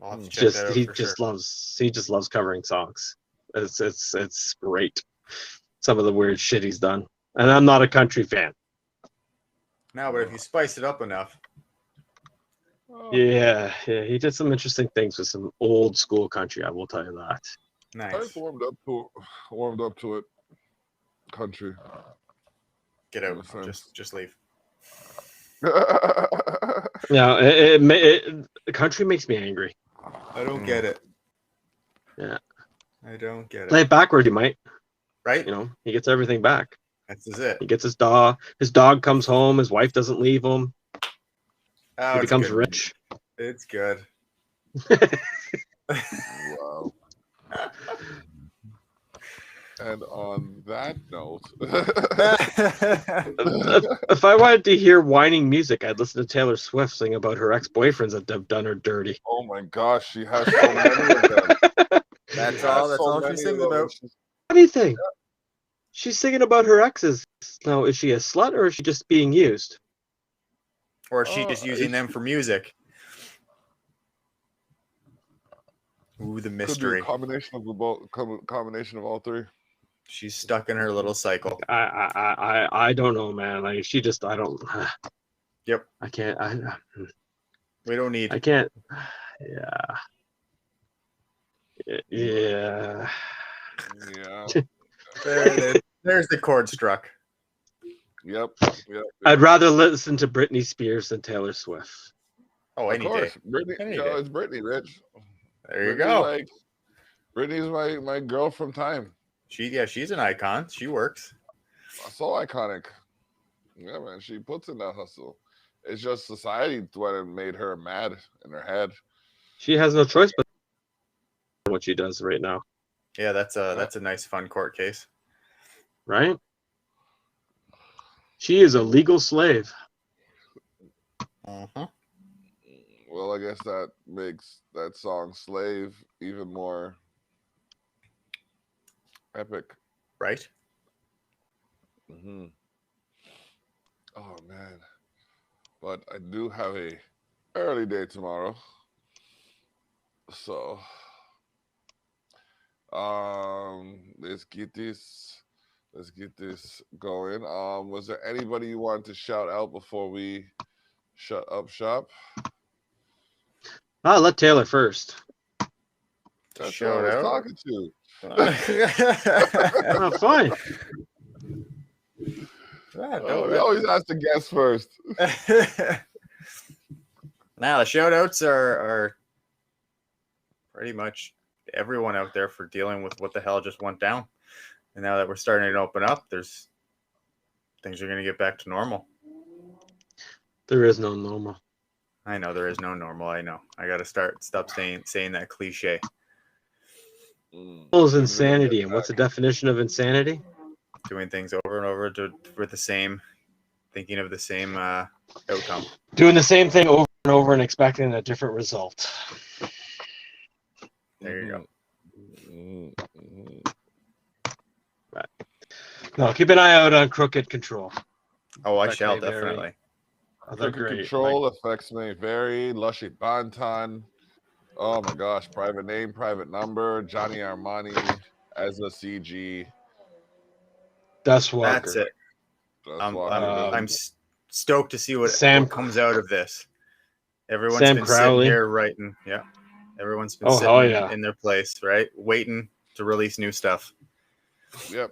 I'll have to check that out He for just sure. loves covering songs. It's great. Some of the weird shit he's done, and I'm not a country fan. No, but if you spice it up enough. Yeah, he did some interesting things with some old school country. I will tell you that. I Nice. warmed up to it. Country. Get out. Just leave. Yeah, country makes me angry. I don't get it. Yeah. I don't get it. Play it backward, you might. Right? He gets everything back. That's it. He gets his dog. His dog comes home. His wife doesn't leave him. Oh, He becomes rich. It's good. Wow. And on that note, if I wanted to hear whining music, I'd listen to Taylor Swift sing about her ex-boyfriends that have done her dirty. oh my gosh, she has so many of them. That's all she sings about. Anything. She's singing about her exes. Now, is she a slut or is she just being used? Or is she just using them for music? Ooh, the Could be mystery. a combination of all three. She's stuck in her little cycle. I don't know, man. Like I don't. Yep. I can't. We don't need. I can't. Yeah. Yeah. Yeah. There's the chord struck. Yep. I'd rather listen to Britney Spears than Taylor Swift. Oh, Of any day. course, Brittany. Any No, day. it's Brittany, Rich. There you Brittany's go. Brittany's my girl from time. She's an icon. She works. So iconic. Yeah, man. She puts in that hustle. It's just society what made her mad in her head. She has no choice but what she does right now, Yeah, that's a nice fun court case. right? She is a legal slave. Uh-huh. Well, I guess that makes that song "Slave" even more epic. Right? Mm-hmm. Oh man, but I do have a early day tomorrow, so let's get this going. Was there anybody you wanted to shout out before we shut up shop? I'll let Taylor first. That's Shout who I was out? talking to. Oh, fine. We always ask the guest first. Now the shout outs are pretty much everyone out there for dealing with what the hell just went down. And now that we're starting to open up, things are going to get back to normal. There is no normal. I know there is no normal. I know. I got to stop saying that cliche. What is insanity, and what's the definition of insanity? Doing things over and over thinking of the same outcome. Doing the same thing over and over and expecting a different result. There you go. Right. No, keep an eye out on Crooked Control. Oh, I That shall may vary. definitely. They're Crooked great. Control effects may vary. Lushy Bantan. Oh my gosh. Private name, private number. Johnny Armani as a CG. Dust Walker. That's it. That's why I'm stoked to see what comes out of this. Everyone's Sam been Crowley. sitting here writing. Yeah. Everyone's been Oh, hell sitting yeah. in their place, right? Waiting to release new stuff. Yep.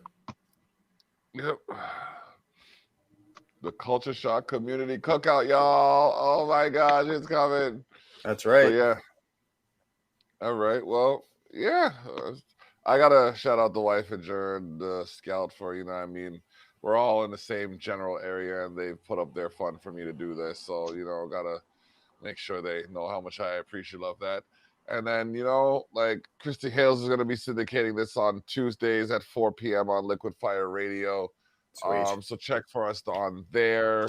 The Culture Shock Community Cookout, y'all. Oh my gosh, it's coming. That's right. But yeah. All right. Well, yeah. I gotta shout out the wife and Jared, the scout, for we're all in the same general area, and they've put up their fund for me to do this. So gotta Make sure they know how much I appreciate love that. And then, you know, like Christy Hales is going to be syndicating this on Tuesdays at 4 p.m. on Liquid Fire Radio. Sweet. So check for us on there.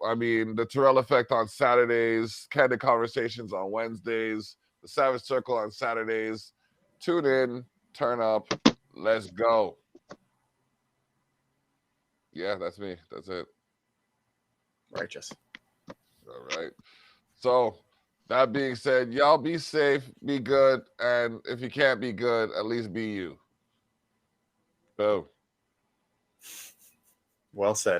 I mean, the Terrell Effect on Saturdays, Candid Conversations on Wednesdays, the Savage Circle on Saturdays. Tune in, turn up, let's go. Yeah, that's me. That's it. Righteous. All right. So, that being said, y'all be safe, be good, and if you can't be good, at least be you. Boom. Well said.